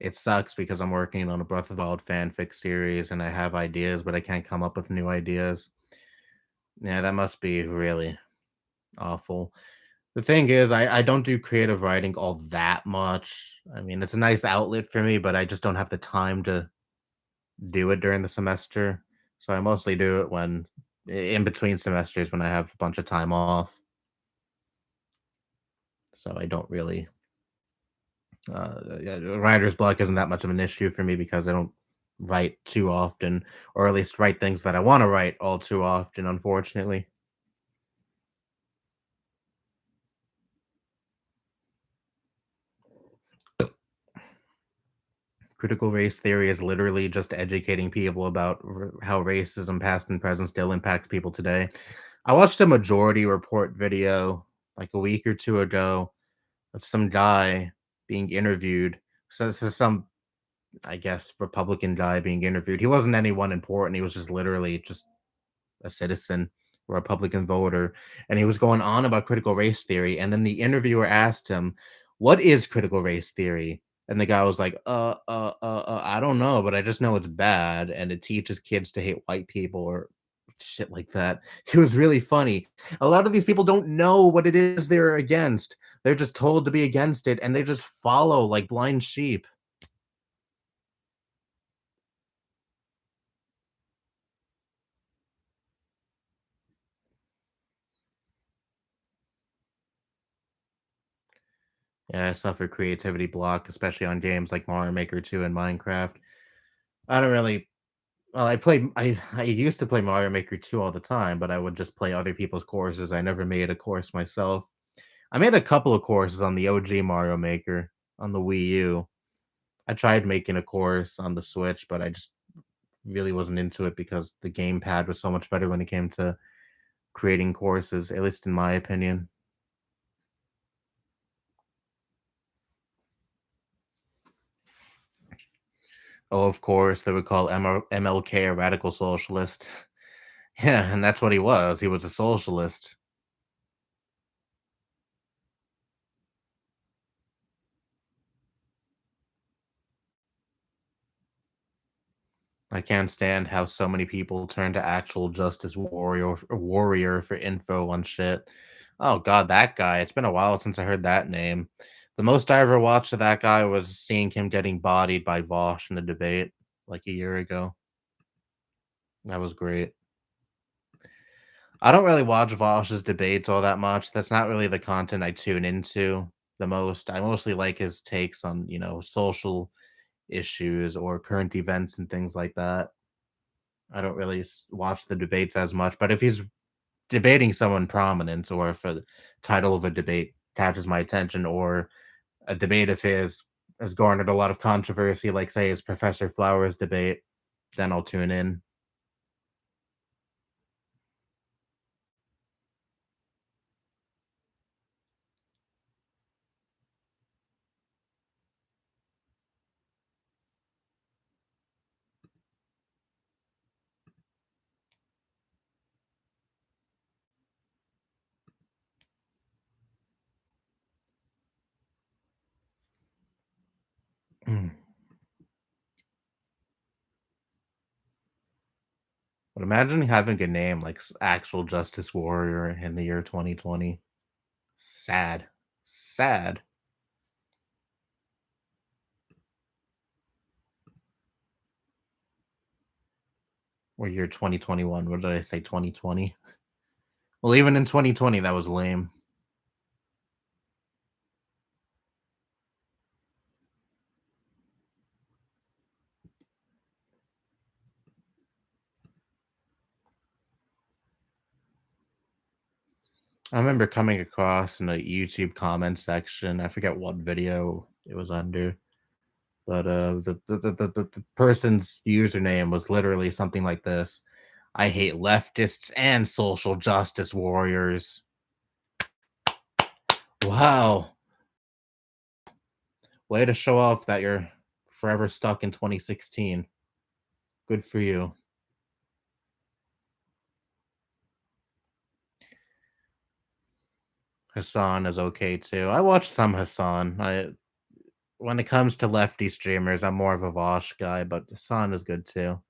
It sucks because I'm working on a Breath of the Wild fanfic series and I have ideas, but I can't come up with new ideas. Yeah, that must be really awful. The thing is, I don't do creative writing all that much. I mean, it's a nice outlet for me, but I just don't have the time to do it during the semester. So I mostly do it when in between semesters when I have a bunch of time off. So I don't really yeah, writer's block isn't that much of an issue for me because I don't write too often, or at least write things that I want to write all too often, unfortunately. Critical race theory is literally just educating people about how racism, past and present, still impacts people today. I watched a Majority Report video like a week or two ago of some guy being interviewed. So some, I guess, Republican guy being interviewed. He wasn't anyone important. He was just literally just a citizen, a Republican voter, and he was going on about critical race theory. And then the interviewer asked him, "What is critical race theory?" And the guy was like, I don't know, but I just know it's bad and it teaches kids to hate white people or shit like that." It was really funny. A lot of these people don't know what it is they're against. They're just told to be against it and they just follow like blind sheep. Yeah, I suffer creativity block, especially on games like Mario Maker 2 and Minecraft. I don't really Well, I used to play Mario Maker 2 all the time, but I would just play other people's courses. I never made a course myself. I made a couple of courses on the OG Mario Maker on the Wii U. I tried making a course on the Switch, but I just really wasn't into it because the gamepad was so much better when it came to creating courses, at least in my opinion. Oh, of course, they would call MLK a radical socialist. Yeah, and that's what he was. He was a socialist. I can't stand how so many people turn to actual justice warrior for info on shit. Oh god, that guy. It's been a while since I heard that name. The most I ever watched of that guy was seeing him getting bodied by Vosh in the debate like a year ago. That was great. I don't really watch Vosh's debates all that much. That's not really the content I tune into the most. I mostly like his takes on, social issues or current events and things like that. I don't really watch the debates as much, but if he's debating someone prominent or if a title of a debate catches my attention or a debate of his has garnered a lot of controversy, like say his Professor Flowers debate, then I'll tune in. But imagine having a name like actual Justice Warrior in the year 2020. Sad. Sad. Or year 2021. What did I say? 2020? Well, even in 2020, that was lame. I remember coming across in a YouTube comment section. I forget what video it was under, but the person's username was literally something like this: "I hate leftists and social justice warriors." Wow, way to show off that you're forever stuck in 2016. Good for you. Hassan is okay too. I watch some Hassan. I When it comes to lefty streamers, I'm more of a Vosh guy, but Hassan is good too.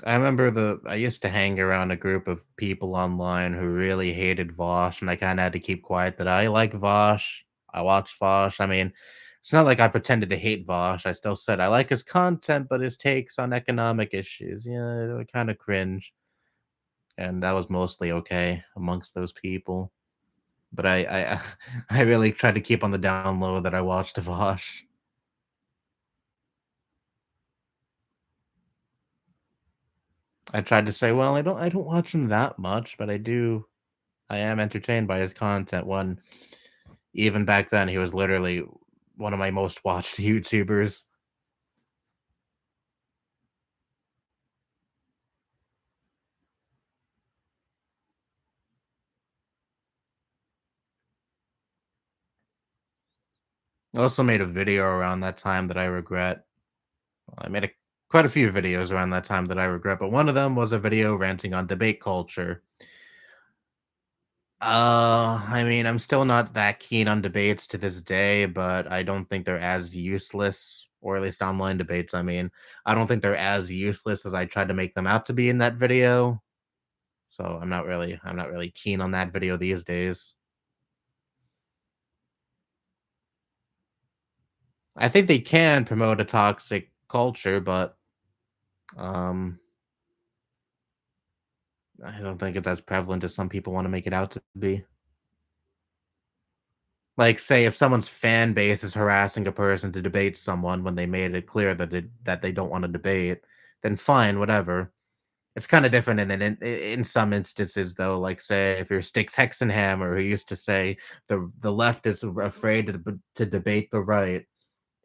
I used to hang around a group of people online who really hated Vosh, and I kinda had to keep quiet that I like Vosh. I watch Vosh. I mean, it's not like I pretended to hate Vosh. I still said I like his content, but his takes on economic issues, yeah, they're kinda cringe. And that was mostly okay amongst those people. But I really tried to keep on the down low that I watched Vosh. I tried to say, "Well, I don't watch him that much, but I am entertained by his content." When even back then, he was literally one of my most watched YouTubers. I also made a video around that time that I regret. Well, I made quite a few videos around that time that I regret, but one of them was a video ranting on debate culture. I mean, I'm still not that keen on debates to this day, but I don't think they're as useless, or at least online debates. I mean, I don't think they're as useless as I tried to make them out to be in that video. So I'm not really keen on that video these days. I think they can promote a toxic culture, but um, I don't think it's as prevalent as some people want to make it out to be. Like, say, if someone's fan base is harassing a person to debate someone when they made it clear that they don't want to debate, then fine, whatever. It's kind of different in some instances, though. Like, say, if you're Sticks Hexenhammer, who used to say the left is afraid to debate the right,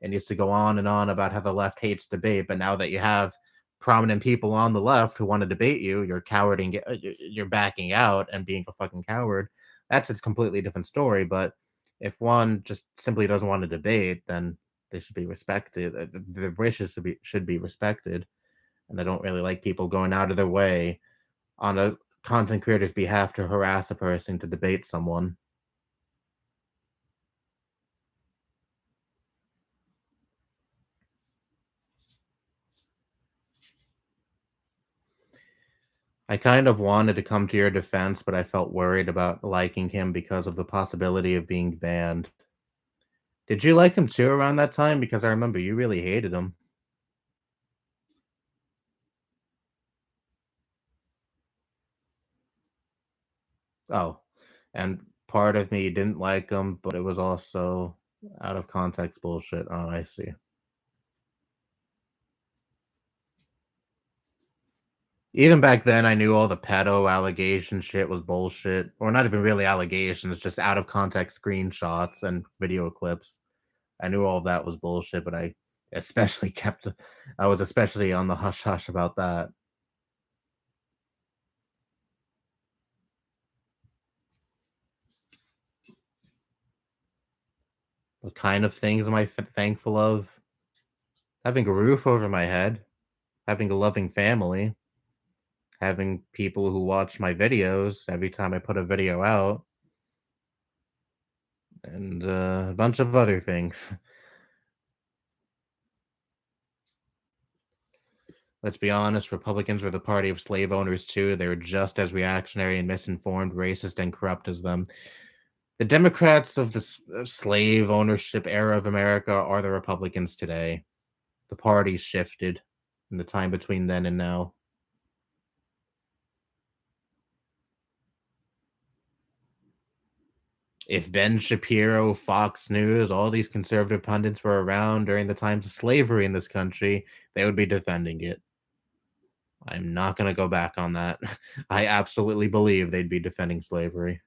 and used to go on and on about how the left hates debate, but now that you have prominent people on the left who want to debate you, you're cowarding, you're backing out and being a fucking coward. That's a completely different story. But if one just simply doesn't want to debate, then they should be respected. Their wishes should be respected. And I don't really like people going out of their way on a content creator's behalf to harass a person to debate someone. I kind of wanted to come to your defense, but I felt worried about liking him because of the possibility of being banned. Did you like him too around that time? Because I remember you really hated him. Oh, and part of me didn't like him, but it was also out of context bullshit. Oh, I see. Even back then, I knew all the pedo allegation shit was bullshit, or not even really allegations, just out of context screenshots and video clips. I knew all of that was bullshit, but especially kept I was especially on the hush hush about that. What kind of things am I thankful of? Having a roof over my head, having a loving family, having people who watch my videos every time I put a video out, and a bunch of other things. Let's be honest, Republicans were the party of slave owners too. They were just as reactionary and misinformed, racist, and corrupt as them. The Democrats of the slave ownership era of America are the Republicans today. The parties shifted in the time between then and now. If Ben Shapiro, Fox News, all these conservative pundits were around during the times of slavery in this country, they would be defending it. I'm not going to go back on that. I absolutely believe they'd be defending slavery.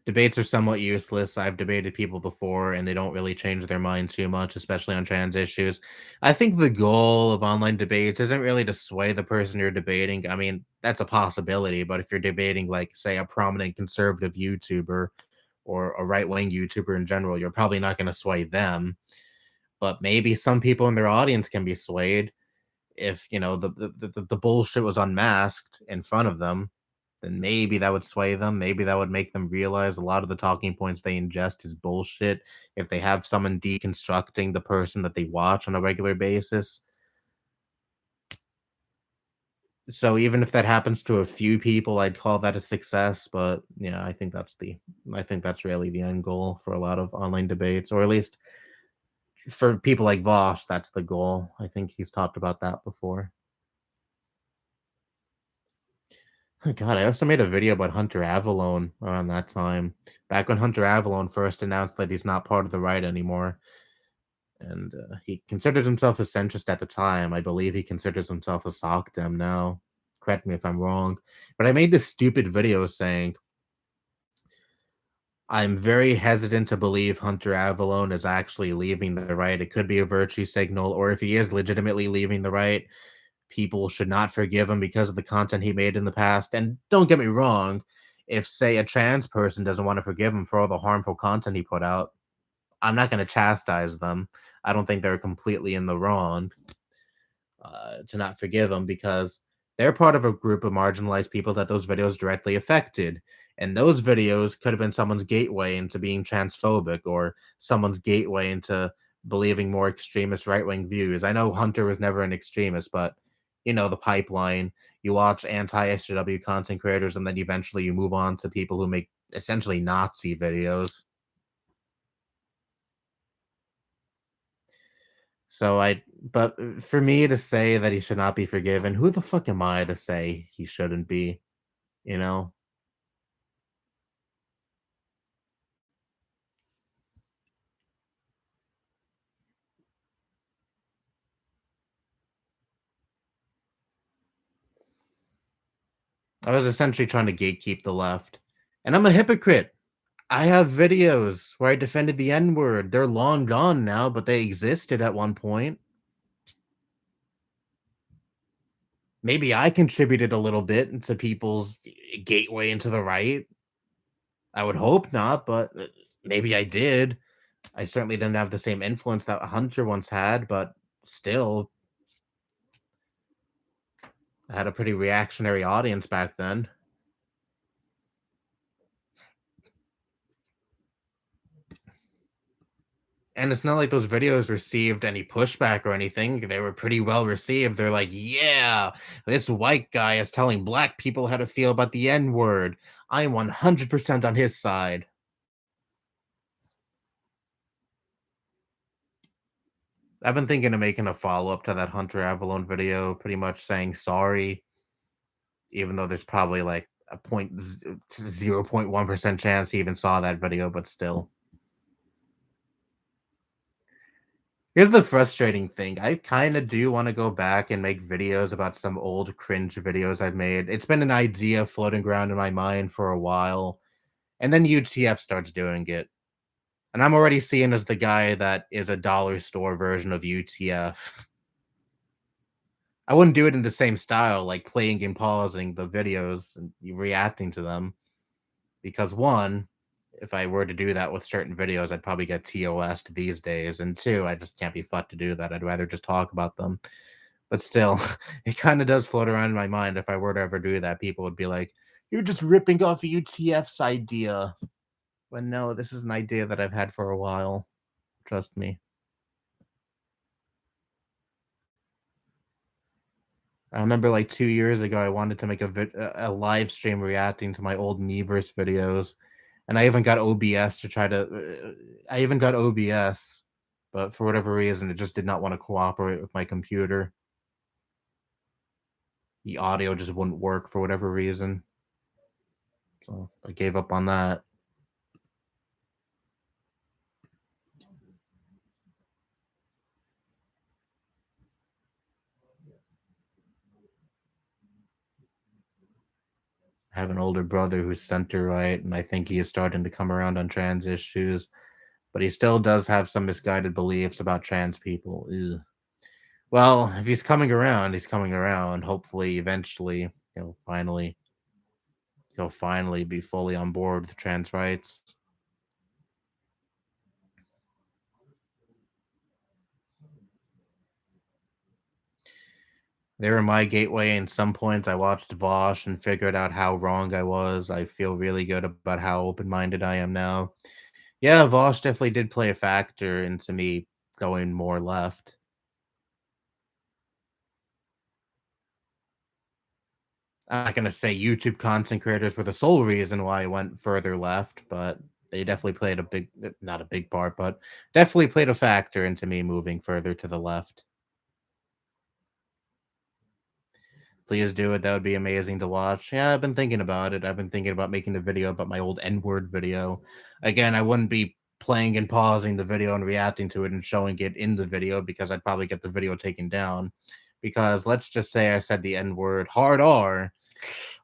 Debates are somewhat useless. I've debated people before and they don't really change their mind too much, especially on trans issues. I think the goal of online debates isn't really to sway the person you're debating. I mean, that's a possibility, but if you're debating, like, say, a prominent conservative YouTuber or a right wing YouTuber in general, you're probably not going to sway them. But maybe some people in their audience can be swayed if, the bullshit was unmasked in front of them, then maybe that would sway them. Maybe that would make them realize a lot of the talking points they ingest is bullshit. If they have someone deconstructing the person that they watch on a regular basis. So even if that happens to a few people, I'd call that a success. But yeah, I think that's really the end goal for a lot of online debates, or at least for people like Voss, that's the goal. I think he's talked about that before. Oh god, I also made a video about Hunter Avallone around that time, back when Hunter Avallone first announced that he's not part of the right anymore, and, he considered himself a centrist at the time. I believe he considers himself a sock dem now. Correct me if I'm wrong, but I made this stupid video saying, "I'm very hesitant to believe Hunter Avallone is actually leaving the right. It could be a virtue signal, or if he is legitimately leaving the right, people should not forgive him because of the content he made in the past." And don't get me wrong, if, say, a trans person doesn't want to forgive him for all the harmful content he put out, I'm not going to chastise them. I don't think they're completely in the wrong to not forgive him because they're part of a group of marginalized people that those videos directly affected. And those videos could have been someone's gateway into being transphobic or someone's gateway into believing more extremist right wing views. I know Hunter was never an extremist, but the pipeline. You watch anti SJW content creators, and then eventually you move on to people who make essentially Nazi videos. But for me to say that he should not be forgiven, who the fuck am I to say he shouldn't be? You know, I was essentially trying to gatekeep the left, and I'm a hypocrite. I have videos where I defended the N word. They're long gone now, but they existed at one point. Maybe I contributed a little bit into people's gateway into the right. I would hope not, but maybe I did. I certainly didn't have the same influence that Hunter once had, but still, I had a pretty reactionary audience back then. And it's not like those videos received any pushback or anything. They were pretty well received. They're like, yeah, this white guy is telling black people how to feel about the N word. I'm 100% on his side. I've been thinking of making a follow up to that Hunter Avalon video, pretty much saying sorry, even though there's probably like a 0.1% chance he even saw that video, but still. Here's the frustrating thing. I kind of do want to go back and make videos about some old cringe videos I've made. It's been an idea floating around in my mind for a while, and then UTF starts doing it. And I'm already seen as the guy that is a dollar store version of UTF. I wouldn't do it in the same style, like playing and pausing the videos and reacting to them, because one, if I were to do that with certain videos, I'd probably get TOS'd these days, and two, I just can't be fucked to do that. I'd rather just talk about them. But still, it kind of does float around in my mind. If I were to ever do that, people would be like, "You're just ripping off UTF's idea." But no, this is an idea that I've had for a while. Trust me. I remember like 2 years ago, I wanted to make a live stream reacting to my old Miiverse videos, and I even got OBS to try to. I even got OBS, but for whatever reason, it just did not want to cooperate with my computer. The audio just wouldn't work for whatever reason, so I gave up on that. I have an older brother who's center right, and I think he is starting to come around on trans issues, but he still does have some misguided beliefs about trans people. Ugh. Well, if he's coming around, he's coming around. Hopefully, eventually, he'll finally be fully on board with trans rights. They were my gateway, and some point I watched Vosh and figured out how wrong I was. I feel really good about how open-minded I am now. Yeah, Vosh definitely did play a factor into me going more left. I'm not gonna say YouTube content creators were the sole reason why I went further left, but they definitely played a big, not a big part, but definitely played a factor into me moving further to the left. Please do it. That would be amazing to watch. Yeah, I've been thinking about it. I've been thinking about making a video about my old N-word video. Again, I wouldn't be playing and pausing the video and reacting to it and showing it in the video because I'd probably get the video taken down. Because let's just say I said the N-word hard R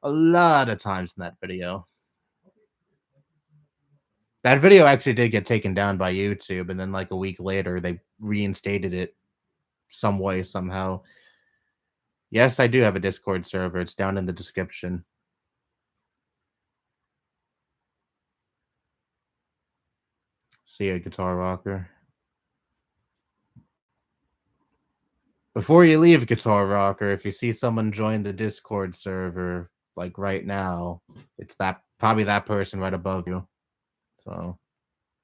a lot of times in that video. That video actually did get taken down by YouTube, and then like a week later they reinstated it some way, somehow. Yes, I do have a Discord server. It's down in the description. See ya, Guitar Rocker. Before you leave, Guitar Rocker, if you see someone join the Discord server, like right now, it's that probably that person right above you. So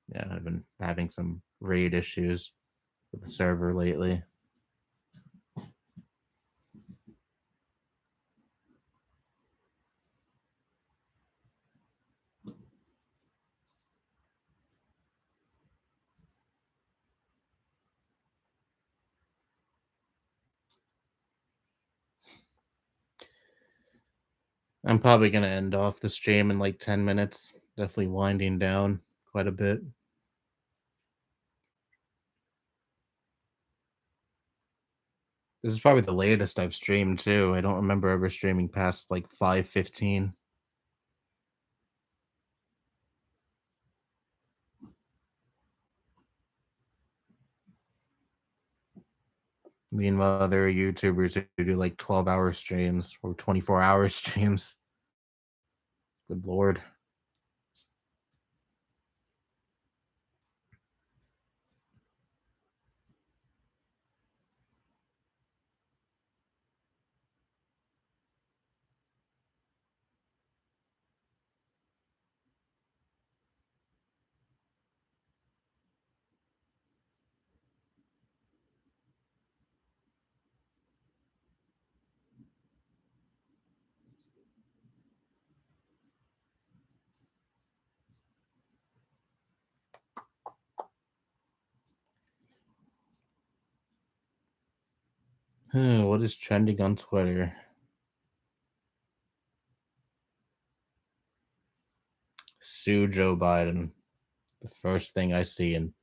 yeah, I've been having some raid issues with the server lately. I'm probably gonna end off the stream in like 10 minutes. Definitely winding down quite a bit. This is probably the latest I've streamed too. I don't remember ever streaming past like 5:15. Meanwhile, there are YouTubers who do like 12-hour streams or 24-hour streams. Good lord. What is trending on Twitter? Sue Joe Biden. The first thing I see in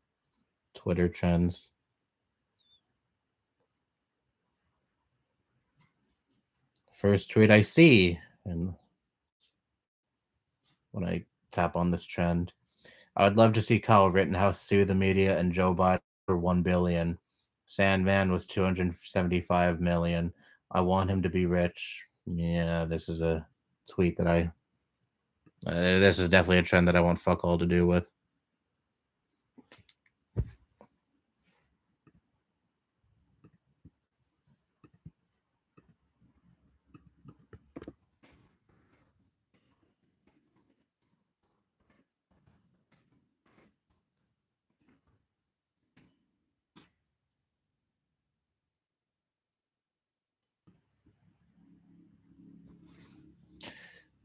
Twitter trends. First tweet I see, and when I tap on this trend, I would love to see Kyle Rittenhouse sue the media and Joe Biden for 1 billion. Sandman was 275 million. I want him to be rich. Yeah, this is a tweet that I. This is definitely a trend that I want fuck all to do with.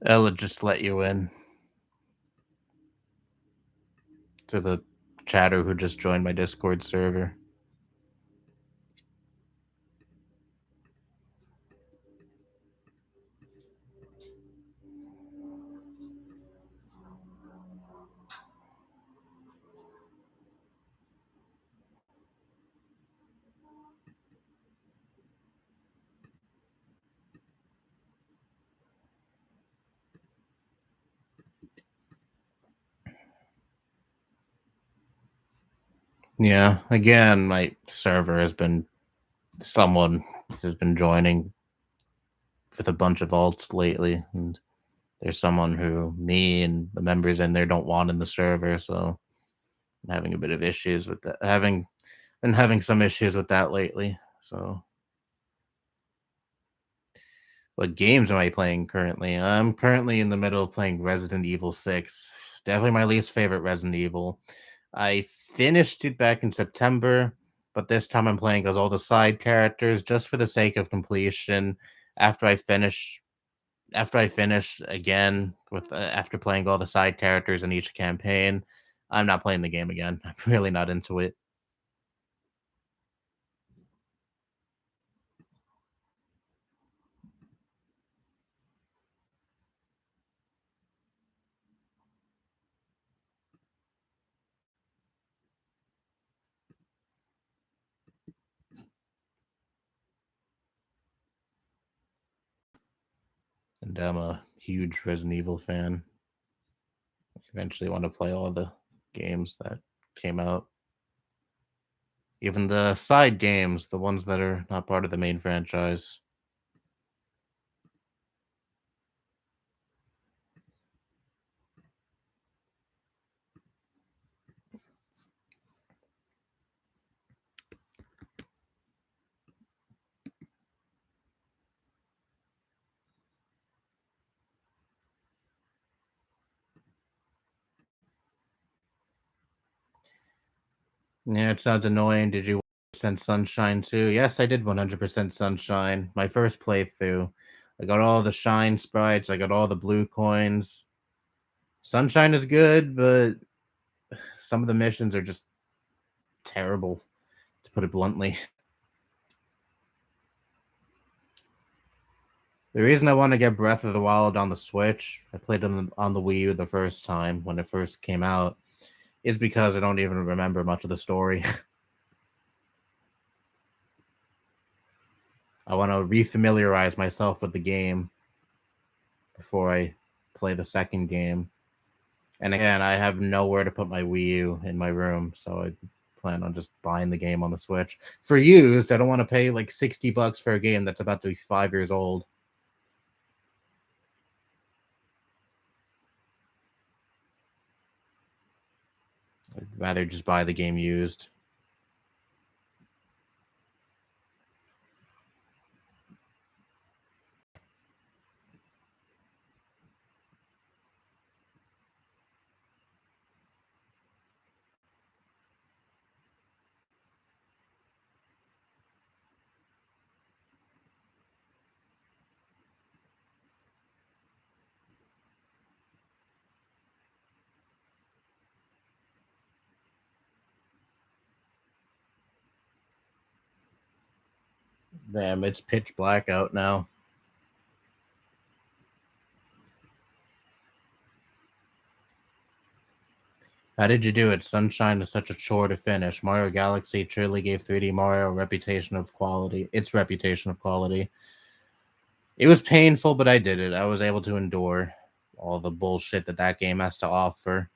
I'll just let you in to the chatter who just joined my Discord server. Yeah, again, my server has been someone has been joining with a bunch of alts lately, and there's someone who me and the members in there don't want in the server, so I'm having a bit of issues with that. Having some issues with that lately. So, what games am I playing currently? I'm currently in the middle of playing Resident Evil 6. Definitely my least favorite Resident Evil. I finished it back in September, but this time I'm playing as all the side characters just for the sake of completion. After I finish after I finish again with after playing all the side characters in each campaign, I'm not playing the game again. I'm really not into it. And I'm a huge Resident Evil fan. I eventually want to play all the games that came out. Even the side games, the ones that are not part of the main franchise. Yeah, it sounds annoying. Did you 100% Sunshine too? Yes, I did 100% Sunshine. My first playthrough. I got all the shine sprites, I got all the blue coins. Sunshine is good, but some of the missions are just terrible, to put it bluntly. The reason I want to get Breath of the Wild on the Switch, I played on the Wii U the first time when it first came out, is because I don't even remember much of the story. I want to refamiliarize myself with the game before I play the second game. And again, I have nowhere to put my Wii U in my room, so plan on just buying the game on the Switch. For used, I don't want to pay like $60 for a game that's about to be 5 years old. I'd rather just buy the game used. Damn, it's pitch black out now. How did you do it? Sunshine is such a chore to finish. Mario Galaxy truly gave 3D Mario a reputation of quality. Its reputation of quality. It was painful, but I did it. I was able to endure all the bullshit that game has to offer.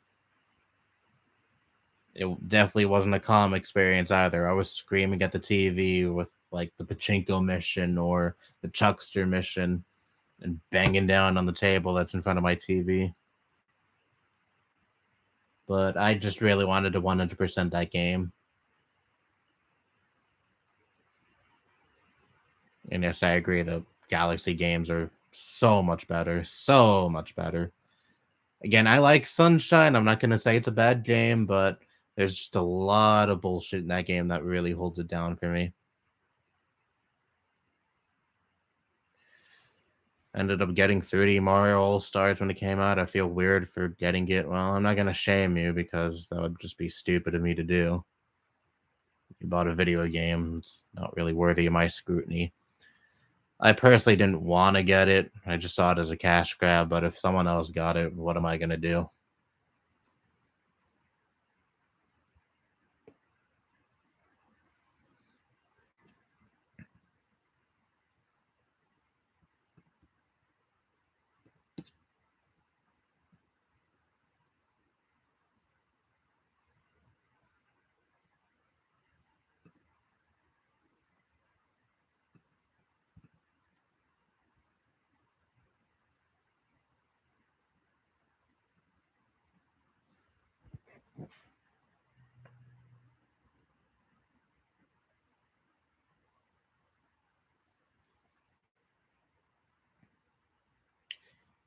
It definitely wasn't a calm experience either. I was screaming at the TV with like the pachinko mission or the Chuckster mission and banging down on the table that's in front of my TV. But I just really wanted to 100% that game. And yes, I agree. The Galaxy games are so much better. So much better. Again, I like Sunshine. I'm not going to say it's a bad game, but there's just a lot of bullshit in that game that really holds it down for me. Ended up getting 3D Mario All Stars when it came out. I feel weird for getting it. Well, I'm not going to shame you because that would just be stupid of me to do. You bought a video game, it's not really worthy of my scrutiny. I personally didn't want to get it. I just saw it as a cash grab, but if someone else got it, what am I going to do?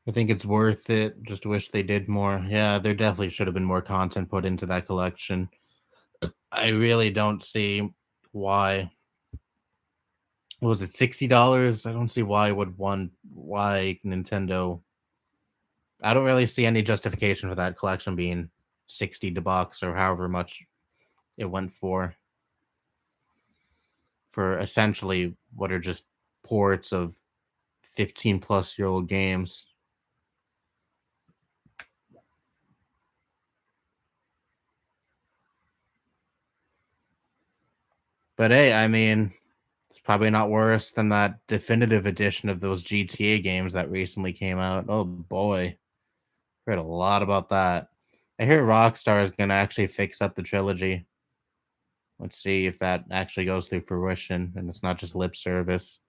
I think it's worth it. Just wish they did more. Yeah, there definitely should have been more content put into that collection. I really don't see why. What was it, $60? I don't see why Nintendo. I don't really see any justification for that collection being $60 or however much it went for essentially what are just ports of 15 plus year old games. But hey, I mean, it's probably not worse than that definitive edition of those GTA games that recently came out. Oh boy, heard a lot about that. I hear Rockstar is going to actually fix up the trilogy. Let's see if that actually goes through fruition and it's not just lip service.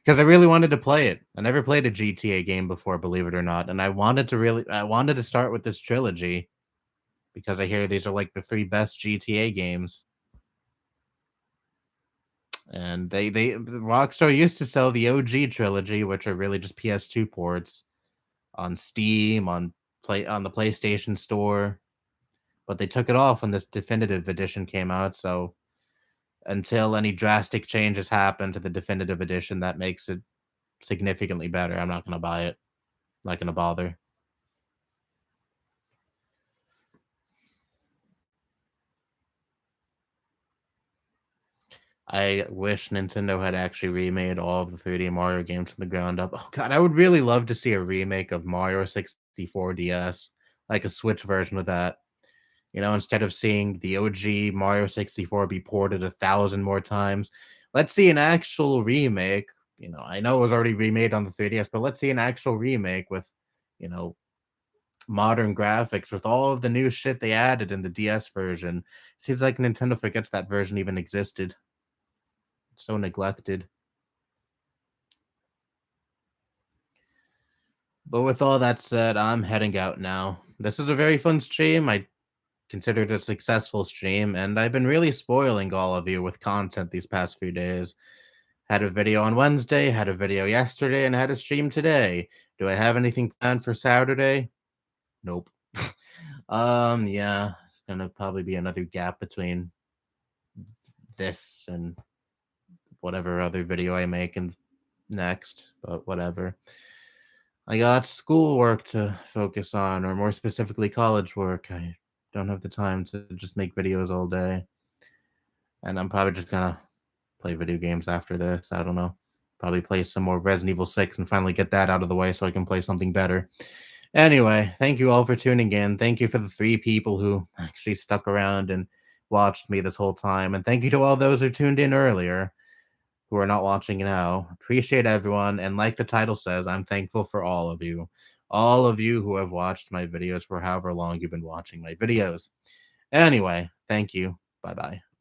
Because I really wanted to play it. I never played a GTA game before, believe it or not, and I wanted to start with this trilogy because I hear these are like the three best GTA games. And Rockstar used to sell the OG trilogy, which are really just PS2 ports on Steam, on the PlayStation Store, but they took it off when this definitive edition came out. So until any drastic changes happen to the definitive edition that makes it significantly better, I'm not going to buy it. Not going to bother. I wish Nintendo had actually remade all of the 3D Mario games from the ground up. Oh god, I would really love to see a remake of Mario 64 DS, like a Switch version of that. You know, instead of seeing the OG Mario 64 be ported 1,000 more times, let's see an actual remake. You know, I know it was already remade on the 3DS, but let's see an actual remake with, you know, modern graphics with all of the new shit they added in the DS version. Seems like Nintendo forgets that version even existed. So neglected. But with all that said, I'm heading out now. This is a very fun stream. I consider it a successful stream, and I've been really spoiling all of you with content these past few days. Had a video on Wednesday, had a video yesterday, and had a stream today. Do I have anything planned for Saturday? Nope. Yeah, it's gonna probably be another gap between this and whatever other video I make and next, but whatever. I got schoolwork to focus on, or more specifically, college work. I don't have the time to just make videos all day. And I'm probably just gonna play video games after this. I don't know. Probably play some more Resident Evil 6 and finally get that out of the way so I can play something better. Anyway, thank you all for tuning in. Thank you for the 3 people who actually stuck around and watched me this whole time. And thank you to all those who tuned in earlier who are not watching now. Appreciate everyone. And like the title says, I'm thankful for all of you. All of you who have watched my videos for however long you've been watching my videos. Anyway, thank you. Bye bye.